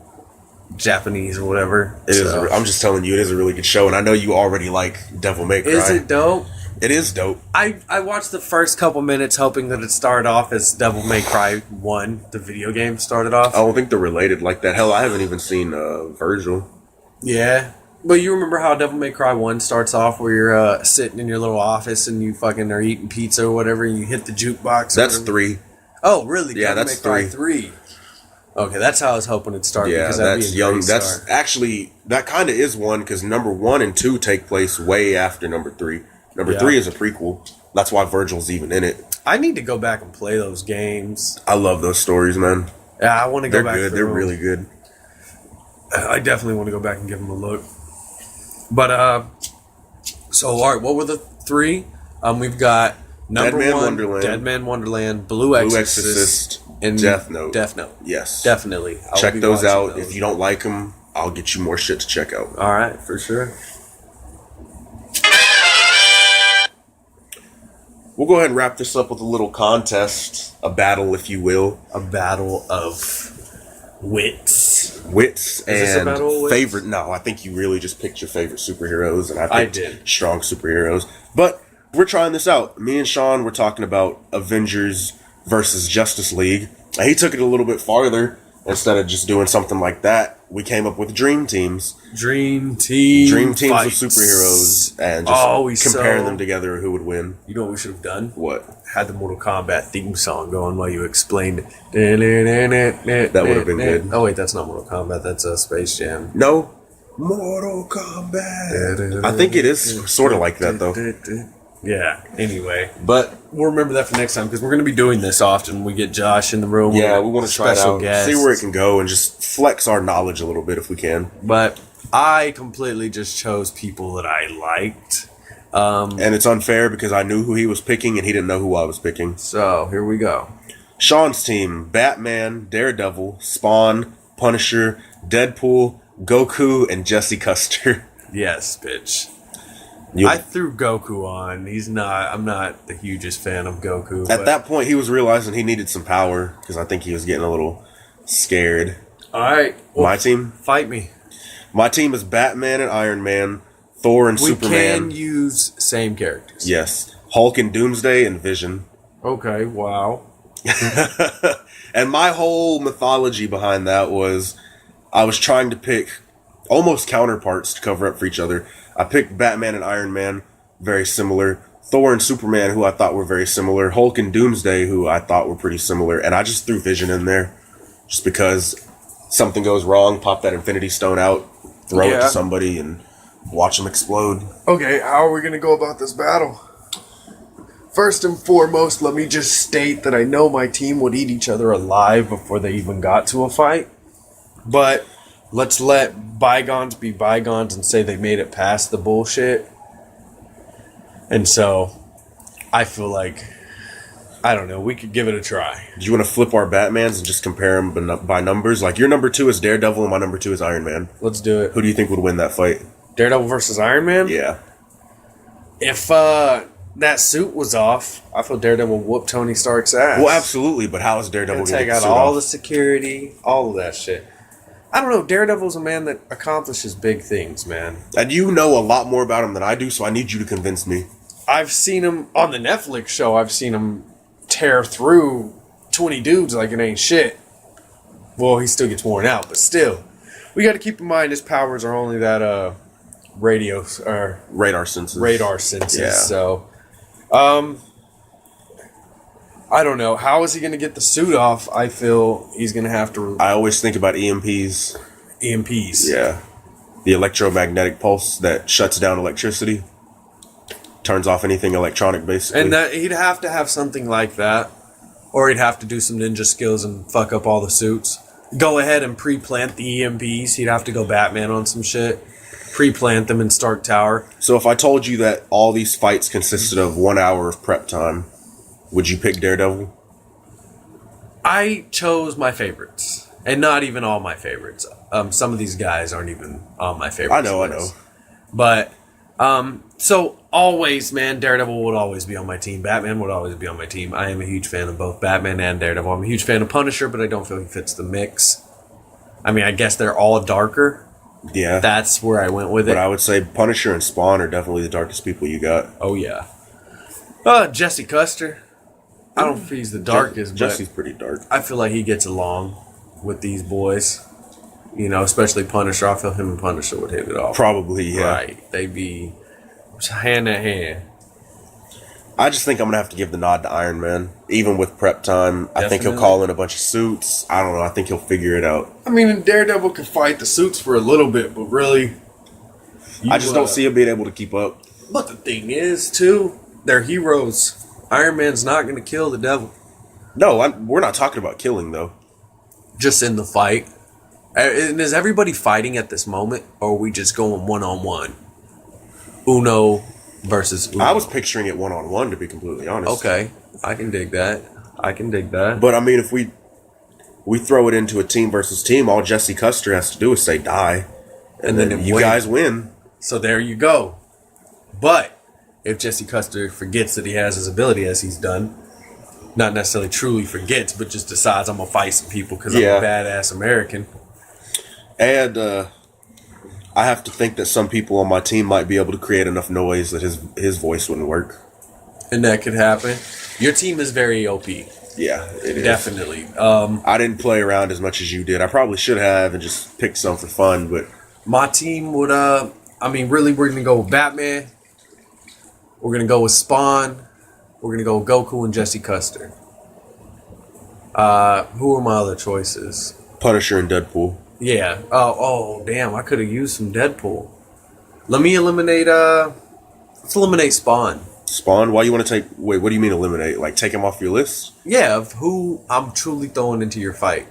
Japanese or whatever. It is. I'm just telling you, it is a really good show, and I know you already like Devil May Cry. Is it dope? It is dope. I watched the first couple minutes hoping that it started off as Devil May Cry 1, the video game started off. I don't think they're related like that. Hell, I haven't even seen Virgil. Yeah. But you remember how Devil May Cry 1 starts off where you're sitting in your little office and you fucking are eating pizza or whatever and you hit the jukebox? That's 3. Oh, really? Yeah, Devil that's May Cry 3. 3. Okay, that's how I was hoping it'd start. Yeah, because that'd that's be a young. great That's start. actually, that kind of is one, because number 1 and 2 take place way after number 3. Number 3 is a prequel. That's why Virgil's even in it. I need to go back and play those games. I love those stories, man. Yeah, I want to go They're back. good. They're really good. I definitely want to go back and give them a look. But so all right, what were the 3? We've got number Dead Man 1, Wonderland. Dead Man Wonderland, Blue Exorcist, and Death Note. Death Note. Yes. Definitely. I will Check be those watching out. those. If you don't like them, I'll get you more shit to check out. All right, for sure. We'll go ahead and wrap this up with a little contest, a battle, if you will. A battle of wits. Wits this a and battle of wits? favorite. No, I think you really just picked your favorite superheroes, and I I picked did. strong superheroes. But we're trying this out. Me and Sean were talking about Avengers versus Justice League. And he took it a little bit farther. Instead of just doing something like that, we came up with dream teams. Dream teams With superheroes, and just comparing them together, who would win. You know what we should have done? What? Had the Mortal Kombat theme song going while you explained it. That would have been good. Oh wait, that's not Mortal Kombat. That's Space Jam. No. Mortal Kombat. I think it is sort of like that, though. Yeah. Anyway, But we'll remember that for next time because we're going to be doing this often. When we get Josh in the room. yeah, we want to try it special out, guests. see where it can go, and just flex our knowledge a little bit if we can. But I completely just chose people that I liked. And it's unfair because I knew who he was picking, and he didn't know who I was picking. So here we go. Sean's team: Batman, Daredevil, Spawn, Punisher, Deadpool, Goku, and Jesse Custer. Yes, bitch. You- I threw Goku on. I'm not the hugest fan of Goku. At but- that point, he was realizing he needed some power because I think he was getting a little scared. All right. Well, My team? fight me. My team is Batman and Iron Man, Thor and We Superman. can use same characters. Yes. Hulk and Doomsday and Vision. Okay. Wow. And my whole mythology behind that was I was trying to pick almost counterparts to cover up for each other. I picked Batman and Iron Man, very similar. Thor and Superman, who I thought were very similar. Hulk and Doomsday, who I thought were pretty similar. And I just threw Vision in there just because something goes wrong, pop that Infinity Stone out, throw it Yeah. to somebody, and watch them explode. Okay. How are we gonna go about this battle? First and foremost, let me just state that I know my team would eat each other alive before they even got to a fight. But let's let bygones be bygones and say they made it past the bullshit. And so, I feel like, I don't know, we could give it a try. Do you want to flip our Batmans and just compare them by numbers? Like, your number 2 is Daredevil and my number 2 is Iron Man. Let's do it. Who do you think would win that fight? Daredevil versus Iron Man? Yeah. If that suit was off, I feel Daredevil whooped Tony Stark's ass. Well, absolutely, but how is Daredevil And going to take get the out suit all off? the security, all of that shit. I don't know. Daredevil's a man that accomplishes big things, man. And you know a lot more about him than I do, so I need you to convince me. I've seen him on the Netflix show. I've seen him tear through 20 dudes like it ain't shit. Well, he still gets worn out, but still. We got to keep in mind his powers are only that radio or Radar senses. radar senses. Yeah. So, I don't know. How is he going to get the suit off? I feel he's going to have to I always think about EMPs. EMPs. Yeah. The electromagnetic pulse that shuts down electricity. Turns off anything electronic, basically. And that he'd have to have something like that. Or he'd have to do some ninja skills and fuck up all the suits. Go ahead and pre-plant the EMPs. He'd have to go Batman on some shit. Pre-plant them in Stark Tower. So if I told you that all these fights consisted of 1 hour of prep time, would you pick Daredevil? I chose my favorites. And not even all my favorites. Some of these guys aren't even on my favorites. I know. But So always, man, Daredevil would always be on my team. Batman would always be on my team. I am a huge fan of both Batman and Daredevil. I'm a huge fan of Punisher, but I don't feel he fits the mix. I mean, I guess they're all darker. Yeah. That's where I went with it. But I would say Punisher and Spawn are definitely the darkest people you got. Oh, yeah. Jesse Custer. I don't think he's the darkest, Jesse's but pretty dark. I feel like he gets along with these boys. You know, especially Punisher. I feel him and Punisher would hit it off. Probably, yeah. Right. They'd be hand in hand. I just think I'm going to have to give the nod to Iron Man. Even with prep time, I think he'll Definitely. call in a bunch of suits. I don't know. I think he'll figure it out. I mean, Daredevil could fight the suits for a little bit, but really... I just don't see him being able to keep up. But the thing is, too, they're heroes. Iron Man's not going to kill the devil. No, we're not talking about killing, though. Just in the fight. And is everybody fighting at this moment, or are we just going one-on-one? Uno versus Uno. I was picturing it one-on-one, to be completely honest. Okay, I can dig that. But, I mean, if we throw it into a team versus team, all Jesse Custer has to do is say die. And then it you wins. guys win. So there you go. But if Jesse Custer forgets that he has his ability, as he's done, not necessarily truly forgets, but just decides I'm going to fight some people because I'm a badass American. And I have to think that some people on my team might be able to create enough noise that his voice wouldn't work. And that could happen. Your team is very OP. Yeah, it is. Definitely. I didn't play around as much as you did. I probably should have and just picked some for fun, but... My team would, really, we're going to go with Batman. We're going to go with Spawn. We're going to go with Goku and Jesse Custer. Who are my other choices? Punisher and Deadpool. Yeah. Oh, damn. I could have used some Deadpool. Let me eliminate, let's eliminate Spawn. Spawn? Why you want to take... Wait, what do you mean eliminate? Like, take him off your list? Yeah, of who I'm truly throwing into your fight.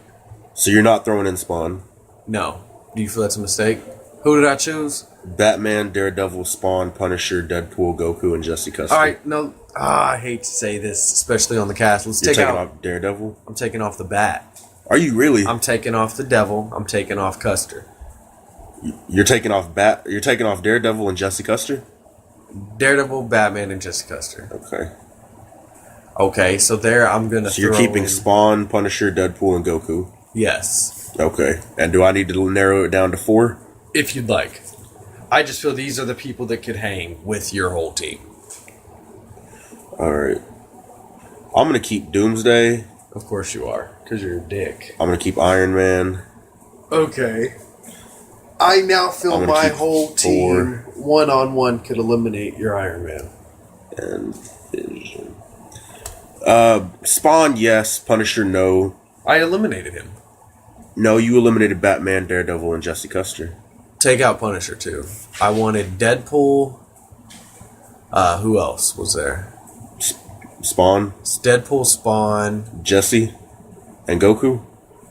So you're not throwing in Spawn? No. Do you feel that's a mistake? Who did I choose? Batman, Daredevil, Spawn, Punisher, Deadpool, Goku, and Jesse Custer. All right, no. I hate to say this, especially on the cast. Let's You're take taking out... off Daredevil? I'm taking off the Bat. Are you really? I'm taking off the Devil. I'm taking off Custer. You're taking off You're taking off Daredevil and Jesse Custer? Daredevil, Batman, and Jesse Custer. Okay. Okay, so there I'm going to So you're keeping Spawn, Punisher, Deadpool, and Goku? Yes. Okay. And do I need to narrow it down to 4? If you'd like. I just feel these are the people that could hang with your whole team. Alright. I'm going to keep Doomsday. Of course you are, because you're a dick. I'm going to keep Iron Man. Okay. I now feel I'm gonna my keep whole team one-on-one could eliminate your Iron Man. And Vision. Spawn, yes. Punisher, no. I eliminated him. No, you eliminated Batman, Daredevil, and Jesse Custer. Take out Punisher, too. I wanted Deadpool. Who else was there? Spawn, It's Deadpool, Spawn. Jesse, and Goku.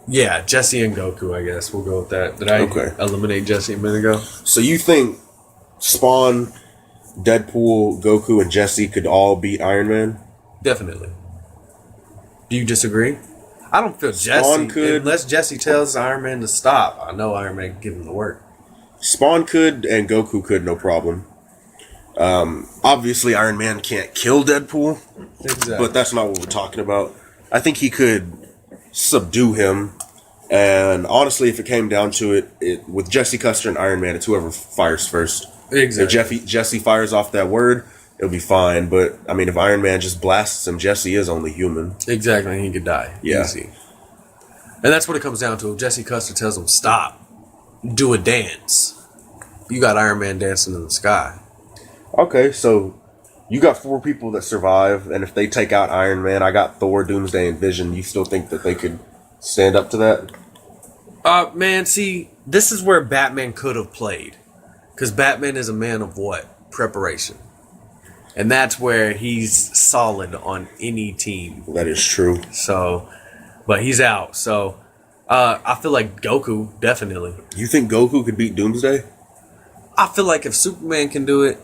Yeah, Jesse and Goku, I guess. We'll go with that. Did I eliminate Jesse a minute ago? So you think Spawn, Deadpool, Goku, and Jesse could all beat Iron Man? Definitely. Do you disagree? I don't feel Spawn Jesse could. unless Jesse tells Iron Man to stop. I know Iron Man can give him the work. Spawn could, and Goku could, no problem. Obviously, Iron Man can't kill Deadpool, Exactly. but that's not what we're talking about. I think he could subdue him, and honestly, if it came down to it with Jesse Custer and Iron Man, it's whoever fires first. Exactly. If Jesse fires off that word, it'll be fine. But I mean, if Iron Man just blasts him, Jesse is only human. Exactly. He could die. Yeah. Easy. And that's what it comes down to. If Jesse Custer tells him stop, do a dance. You got Iron Man dancing in the sky. Okay, so you got 4 people that survive, and if they take out Iron Man, I got Thor, Doomsday, and Vision. You still think that they could stand up to that? Man, see, this is where Batman could have played. Because Batman is a man of what? Preparation. And that's where he's solid on any team. That is true. So, but he's out. So, I feel like Goku, definitely. You think Goku could beat Doomsday? I feel like if Superman can do it,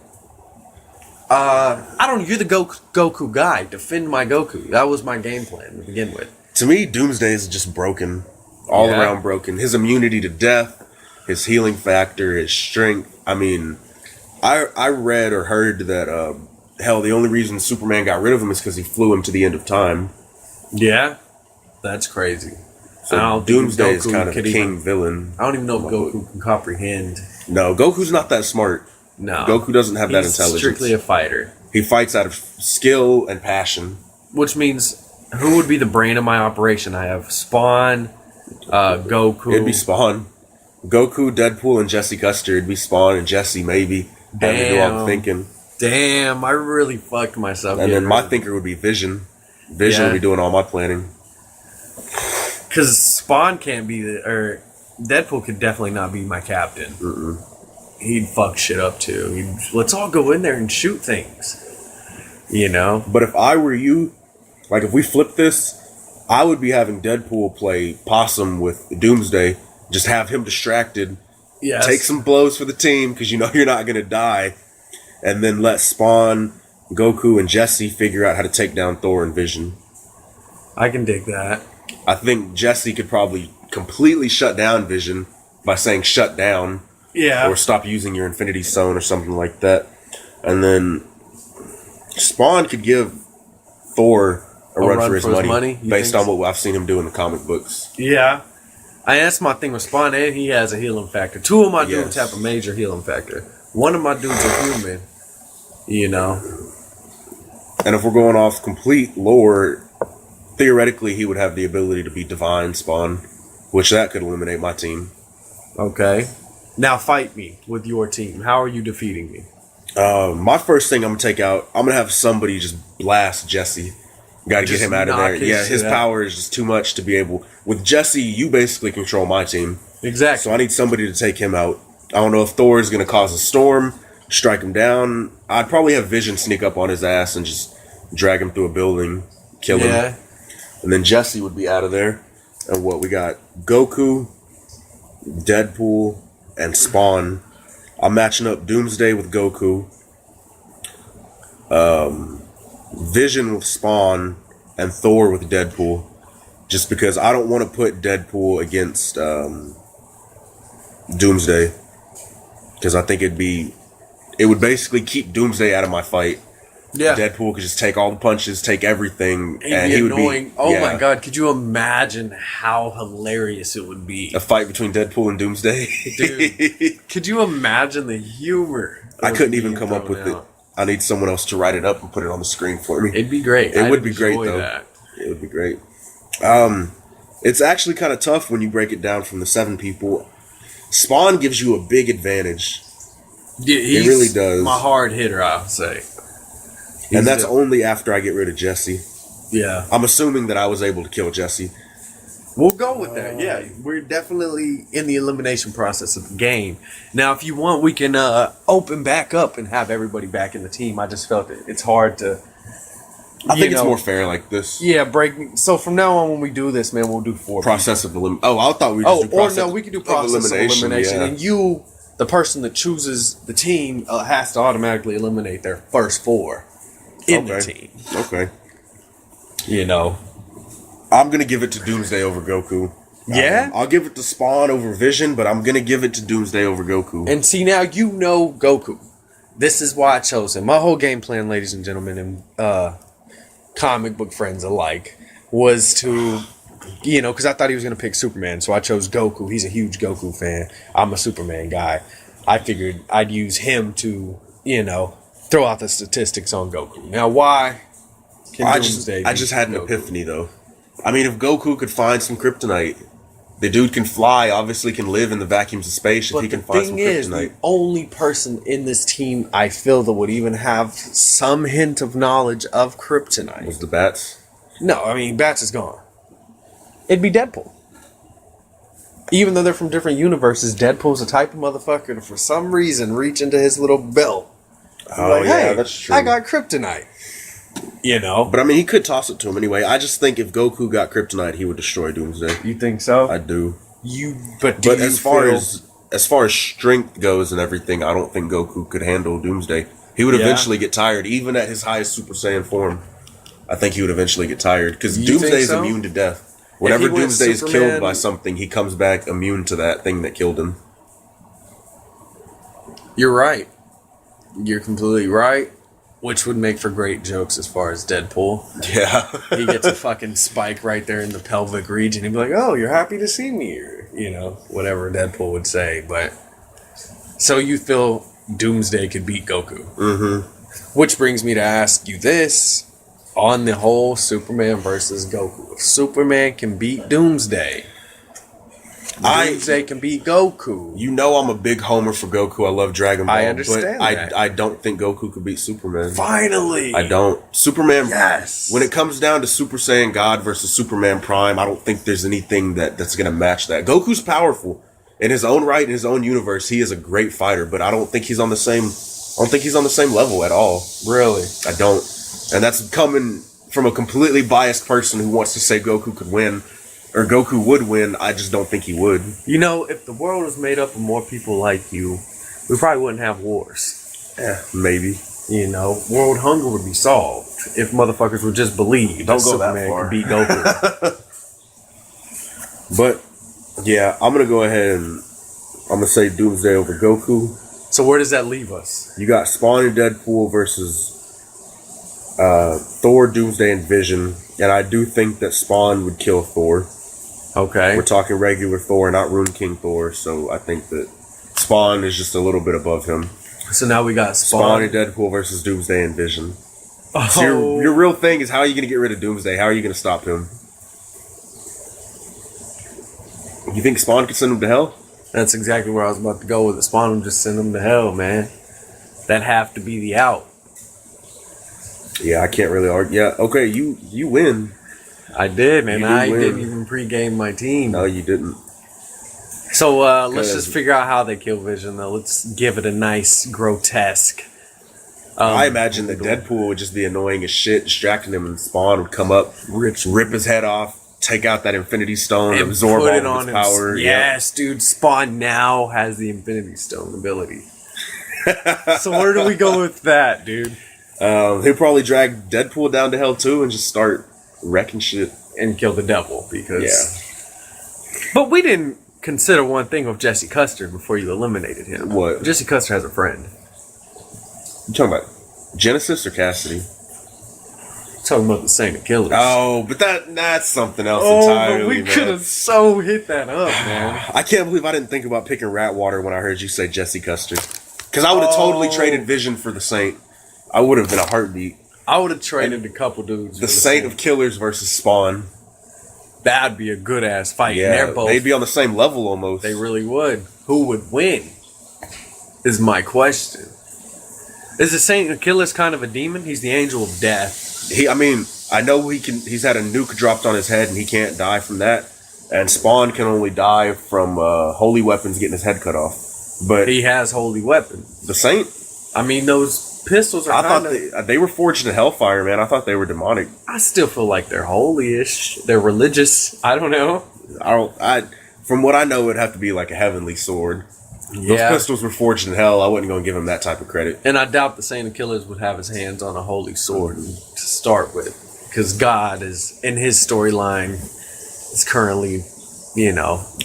I don't know, you're the Goku guy. Defend my Goku. That was my game plan to begin with. To me, Doomsday is just broken. All around broken. His immunity to death, his healing factor, his strength. I mean, I read or heard that hell, the only reason Superman got rid of him is because he flew him to the end of time. Yeah, that's crazy. So I don't think Doomsday is Goku kind of a could king even- villain. I don't even know if Goku can comprehend. No, Goku's not that smart. No, Goku doesn't have that he's intelligence. strictly a fighter, He fights out of skill and passion. which means who would be the brain of my operation? I have Spawn, Goku. It'd be Spawn. Goku, Deadpool, and Jesse Custer. It'd be Spawn and Jesse, maybe. Having to do all the Damn. thinking. Damn, I really fucked myself. And then my thinker would be Vision. Vision Yeah. would be doing all my planning. Because Spawn can't be or Deadpool could definitely not be my captain. Mm-mm. He'd fuck shit up too. Let's all go in there and shoot things. You know? But if I were you, like if we flip this, I would be having Deadpool play possum with Doomsday. Just have him distracted. Yes. Take some blows for the team because you know you're not going to die. And then let Spawn, Goku, and Jesse figure out how to take down Thor and Vision. I can dig that. I think Jesse could probably completely shut down Vision by saying shut down Yeah. or stop using your Infinity Stone or something like that. And then Spawn could give Thor a run for his money You based think on what I've seen him do in the comic books. Yeah. That's my thing with Spawn, and he has a healing factor. Two of my dudes Yes. have a major healing factor. One of my dudes are human. You know? And if we're going off complete lore, theoretically he would have the ability to be Divine Spawn, which that could eliminate my team. Okay. Now fight me with your team. How are you defeating me? My first thing I'm gonna take out, I'm gonna have somebody just blast Jesse. Got to get Just him out of knock there. his Yeah, his shit out. power is just too much to be able. With Jesse, you basically control my team, Exactly. so I need somebody to take him out. I don't know if Thor is gonna cause a storm, strike him down. I'd probably have Vision sneak up on his ass and just drag him through a building, kill him, Yeah. and then Jesse would be out of there. And what we got? Goku, Deadpool, and Spawn. I'm matching up Doomsday with Goku, Vision with Spawn, and Thor with Deadpool. Just because I don't want to put Deadpool against Doomsday, because I think it would basically keep Doomsday out of my fight. Yeah. Deadpool could just take all the punches, take everything, He'd and be he would annoying. be. Oh yeah. my god, could you imagine how hilarious it would be? A fight between Deadpool and Doomsday. Dude. Could you imagine the humor? I couldn't that even would be come up with thrown it. out? I need someone else to write it up and put it on the screen for me. It'd be great. It would I'd be great, enjoy though. that. It would be great. It's actually kind of tough when you break it down from the 7 people. Spawn gives you a big advantage, Yeah, he's really does. My hard hitter, I'll say. and that's the- only after I get rid of Jesse. Yeah. I'm assuming that I was able to kill Jesse. We'll go with that. Yeah, we're definitely in the elimination process of the game. Now, if you want, we can open back up and have everybody back in the team. I just felt it's hard to. I think you it's know, more fair like this. Yeah, break. So from now on, when we do this, man, we'll do 4. Process of elimination. Oh, I thought we Oh, just do or process no, we could do process of elimination, yeah. and you, the person that chooses the team, has to automatically eliminate their first 4 in the Okay. team. Okay. You know. I'm going to give it to Doomsday over Goku. Yeah? I'll give it to Spawn over Vision, but I'm going to give it to Doomsday over Goku. And see, now you know Goku. This is why I chose him. My whole game plan, ladies and gentlemen, and comic book friends alike, was to, you know, because I thought he was going to pick Superman, so I chose Goku. He's a huge Goku fan. I'm a Superman guy. I figured I'd use him to, you know, throw out the statistics on Goku. Now, why can I Doomsday just beat had an Goku? epiphany, though. I mean, if Goku could find some kryptonite, the dude can fly, obviously can live in the vacuums of space if But he can the find some thing is, kryptonite. the only person in this team I feel that would even have some hint of knowledge of kryptonite. Was the bats? No, I mean, Bats is gone. It'd be Deadpool. Even though they're from different universes, Deadpool's the type of motherfucker to, for some reason, reach into his little belt. Oh, yeah, that's true. I got kryptonite. You know? But I mean, he could toss it to him anyway. I just think if Goku got kryptonite, he would destroy Doomsday. You think so? I do. But But as far as strength goes and everything, I don't think Goku could handle Doomsday. He would Yeah. eventually get tired, even at his highest Super Saiyan form. I think he would eventually get tired because You Doomsday think is so? immune to death. Whenever he went Doomsday is Superman- killed by something, he comes back immune to that thing that killed him. You're right. You're completely right. Which would make for great jokes as far as Deadpool. Yeah. He gets a fucking spike right there in the pelvic region. He'd be like, "Oh, you're happy to see me," or whatever Deadpool would say. But so you feel Doomsday could beat Goku? Mm-hmm. Which brings me to ask you this: on the whole, Superman versus Goku. If Superman can beat Doomsday, Doomsday can beat Goku. You know I'm a big homer for Goku. I love Dragon Ball. I understand but that. I don't think Goku could beat Superman. Finally, I don't. Superman. Yes. When it comes down to Super Saiyan God versus Superman Prime, I don't think there's anything that's gonna match that. Goku's powerful in his own right, in his own universe. He is a great fighter, but I don't think he's on the same. I don't think he's on the same level at all. Really, I don't. And that's coming from a completely biased person who wants to say Goku could win. Or Goku would win. I just don't think he would. if the world was made up of more people like you, we probably wouldn't have wars. Yeah, maybe. World hunger would be solved if motherfuckers would just believe Don't that go that Superman far. could beat Goku. But yeah, I'm gonna go ahead and I'm gonna say Doomsday over Goku. So where does that leave us? You got Spawn and Deadpool versus Thor, Doomsday, and Vision, and I do think that Spawn would kill Thor. Okay. We're talking regular Thor, not Rune King Thor, so I think that Spawn is just a little bit above him. So now we got Spawn Spawn. and Deadpool versus Doomsday and Vision. Oh, So your real thing is, how are you going to get rid of Doomsday? How are you going to stop him? You think Spawn could send him to hell? that's exactly where I was about to go with it. Spawn would just send him to hell, man. That'd have to be the out. Yeah, I can't really argue. Yeah, okay, you win. I did, and You did I win. didn't even pregame my team. No, you didn't. So let's just Cause- figure out how they kill Vision, though. Let's give it a nice grotesque. I imagine that Deadpool would just be annoying as shit, distracting him, and Spawn would come up, rip his head off, take out that Infinity Stone, and absorb put all it of on his power. him. Yep. Yes, dude. Spawn now has the Infinity Stone ability. So where do we go with that, dude? He'll probably drag Deadpool down to hell too and just start wrecking shit. And kill the devil because. Yeah. But we didn't consider one thing of Jesse Custer before you eliminated him. What? Jesse Custer has a friend. You talking about Genesis or Cassidy? Talking about the Saint Achilles. Oh, but that's something else Oh, entirely. but we man. could have so hit that up, man. I can't believe I didn't think about picking Ratwater when I heard you say Jesse Custer. Because I would have totally traded Vision for the Saint. I would have been a heartbeat. I would have traded a couple dudes. The Saint of Killers versus Spawn. That'd be a good ass fight. And Yeah, they're both. they'd be on the same level almost. They really would. Who would win? Is my question. Is the Saint Achilles kind of a demon? He's the angel of death. I know he's had a nuke dropped on his head and he can't die from that. And Spawn can only die from holy weapons getting his head cut off. But He has holy weapons. the Saint, I mean, those pistols are I kind thought of... they were forged in hellfire, man. I thought they were demonic. I still feel like they're holy-ish. They're religious. I don't know. From what I know, it'd have to be like a heavenly sword. Those Yeah. pistols were forged in hell. I wasn't going to give him that type of credit. And I doubt the Saint Achilles would have his hands on a holy sword to start with. Because God is, in his storyline, is currently,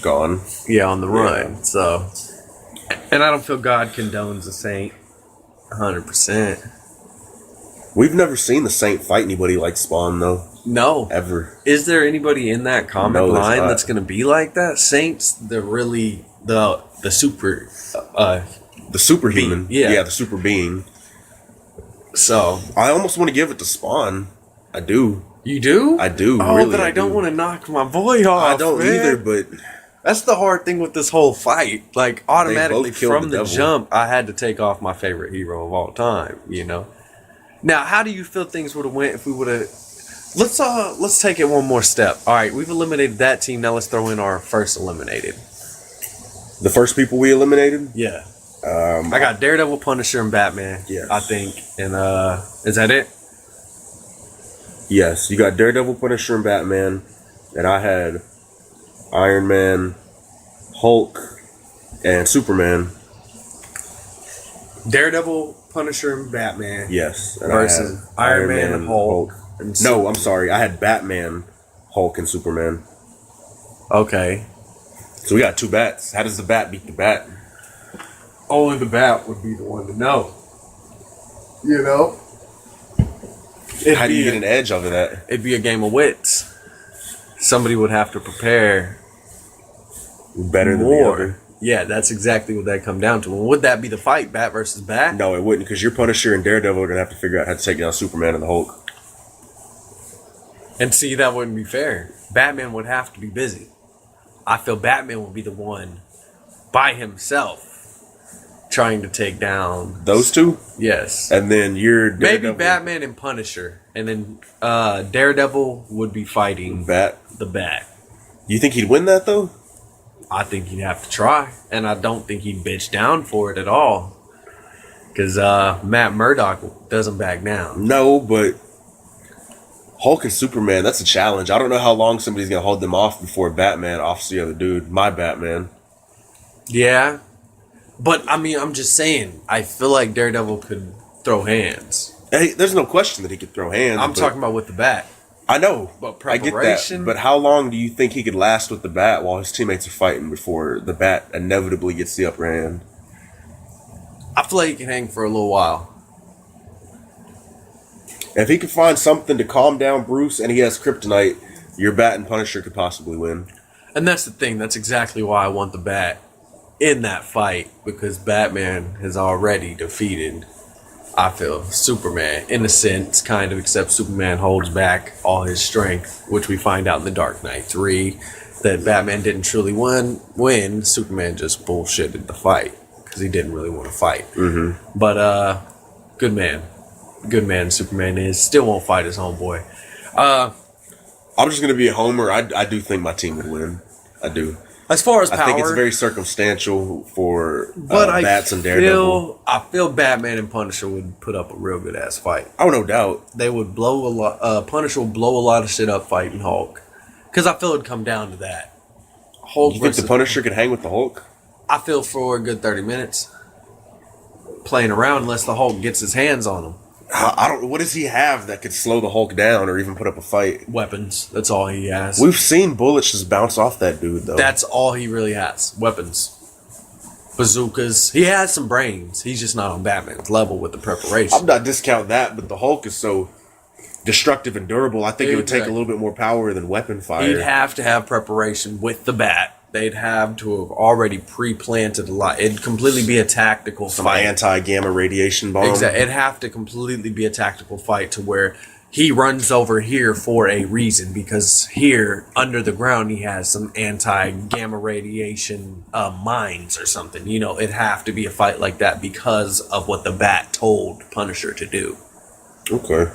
Gone. on the run. So, and I don't feel God condones the Saint 100%. We've never seen the Saint fight anybody like Spawn, though. No. Ever. Is there anybody in that comic No, there's line not. that's going to be like that? Saints, they're really the super. The superhuman. Yeah. Yeah, the super being. So I almost want to give it to Spawn. I do. you do? I do. Oh, really, but I don't do. want to knock my boy off. I don't man. either, but That's the hard thing with this whole fight. Like, automatically both killed from the the devil. jump, I had to take off my favorite hero of all time, Now, how do you feel things would have went if we would have... Let's take it one more step. All right, we've eliminated that team. Now let's throw in our first eliminated. the first people we eliminated, Yeah. I got Daredevil, Punisher, and Batman. Yes. I think. And is that it? yes, you got Daredevil, Punisher, and Batman, and I had Iron Man, Hulk, and Superman. Daredevil, Punisher, and Batman. Yes, and Versus I had Iron Man and Hulk. And No, I'm sorry, I had Batman, Hulk, and Superman. Okay. So we got two bats. How does the bat beat the bat? Only the Bat would be the one to know. You know? How do you get an edge over that? It'd be a game of wits. Somebody would have to prepare Better than the more. other? Yeah, that's exactly what that come down to. And would that be the fight, Bat versus Bat? No, it wouldn't, because your Punisher and Daredevil are going to have to figure out how to take down Superman and the Hulk. And see, that wouldn't be fair. Batman would have to be busy. I feel Batman would be the one by himself trying to take down Those two? Yes. And then you're Maybe Batman and Punisher. And then Daredevil would be fighting Bat. the Bat. You think he'd win that, though? I think he'd have to try. And I don't think he'd bitch down for it at all. Because Matt Murdock doesn't back down. No, but Hulk and Superman, that's a challenge. I don't know how long somebody's going to hold them off before Batman offs the other dude. My Batman. Yeah. But, I mean, I'm just saying, I feel like Daredevil could throw hands. Hey, there's no question that he could throw hands. I'm talking about with the Bat. I know. But I get that. preparation? But how long do you think he could last with the Bat while his teammates are fighting before the Bat inevitably gets the upper hand? I feel like he can hang for a little while. If he could find something to calm down Bruce and he has kryptonite, your Bat and Punisher could possibly win. And that's the thing. That's exactly why I want the Bat in that fight. Because Batman has already defeated, I feel, Superman. In a sense, kind of, except Superman holds back all his strength, which we find out in The Dark Knight 3. That Batman didn't truly win. Superman just bullshitted the fight. Because he didn't really want to fight. Mm-hmm. But, good man. Good man Superman is. Still won't fight his homeboy. I'm just going to be a homer. I do think my team would win. I do. As far as power, I think it's very circumstantial for but Bats and Daredevil. I feel Batman and Punisher would put up a real good ass fight. Oh, no doubt. They would blow a lot. Punisher would blow a lot of shit up fighting Hulk. Because I feel it'd come down to that. Hulk. You think the Punisher could hang with the Hulk? I feel for a good 30 minutes playing around unless the Hulk gets his hands on him. I don't. What does he have that could slow the Hulk down or even put up a fight? Weapons. That's all he has. We've seen bullets just bounce off that dude, though. That's all he really has. Weapons. Bazookas. He has some brains. He's just not on Batman's level with the preparation. I'm not discounting that, but the Hulk is so destructive and durable. I think it would take a little bit more power than weapon fire. He'd have to have preparation with the Bat. They'd have to have already pre-planted a lot. It'd completely be a tactical Some fight. anti-gamma radiation bomb. Exactly. It'd have to completely be a tactical fight to where he runs over here for a reason, because here, under the ground, he has some anti-gamma radiation mines or something. You know, it'd have to be a fight like that because of what the Bat told Punisher to do. Okay.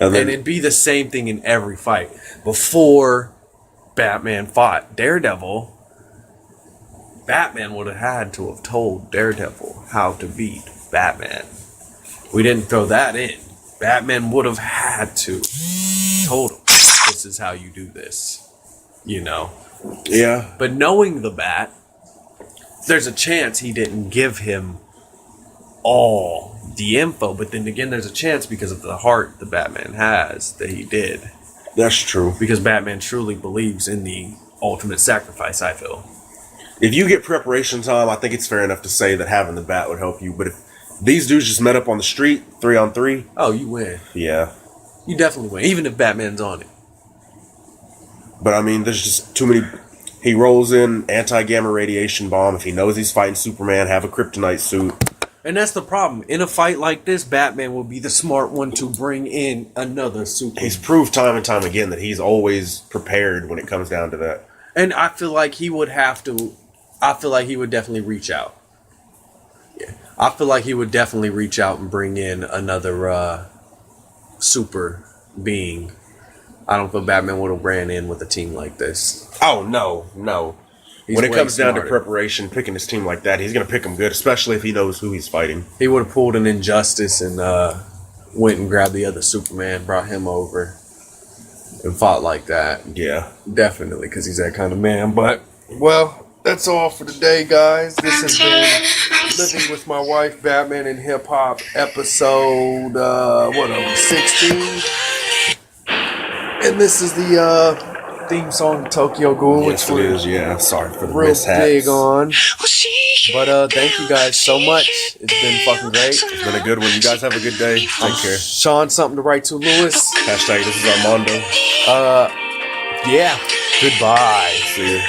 And it'd be the same thing in every fight. Before Batman fought Daredevil, Batman would have had to have told Daredevil how to beat Batman. We didn't throw that in. Batman would have had to told him, this is how you do this. You know? Yeah. But knowing the Bat, there's a chance he didn't give him all the info. But then again, there's a chance because of the heart the Batman has that he did. That's true. Because Batman truly believes in the ultimate sacrifice, I feel. If you get preparation time, I think it's fair enough to say that having the Bat would help you. But if these dudes just met up on the street, 3-on-3. Oh, you win. Yeah. You definitely win, even if Batman's on it. But I mean, there's just too many. He rolls in anti-gamma radiation bomb. If he knows he's fighting Superman, have a kryptonite suit. And that's the problem. In a fight like this, Batman will be the smart one to bring in another super. He's proved time and time again that he's always prepared when it comes down to that. And I feel like he would have to. I feel like he would definitely reach out. Yeah. I feel like he would definitely reach out and bring in another super being. I don't feel Batman would have ran in with a team like this. Oh, no. He's when it way comes down to smarter. preparation, picking his team like that, he's going to pick them good, especially if he knows who he's fighting. He would have pulled an Injustice and went and grabbed the other Superman, brought him over, and fought like that. Yeah. Definitely, because he's that kind of man. But, well, that's all for today, guys. This has been Living with My Wife, Batman and Hip Hop, episode, 16? And this is the theme song to Tokyo Ghoul, Yes, which it we're is. Yeah, sorry for the real mishaps. big on. But thank you guys so much. It's been fucking great. It's been a good one. You guys have a good day. Take care. Sean, something to write to Lewis. Hashtag this is Armando. Yeah. Goodbye. See ya.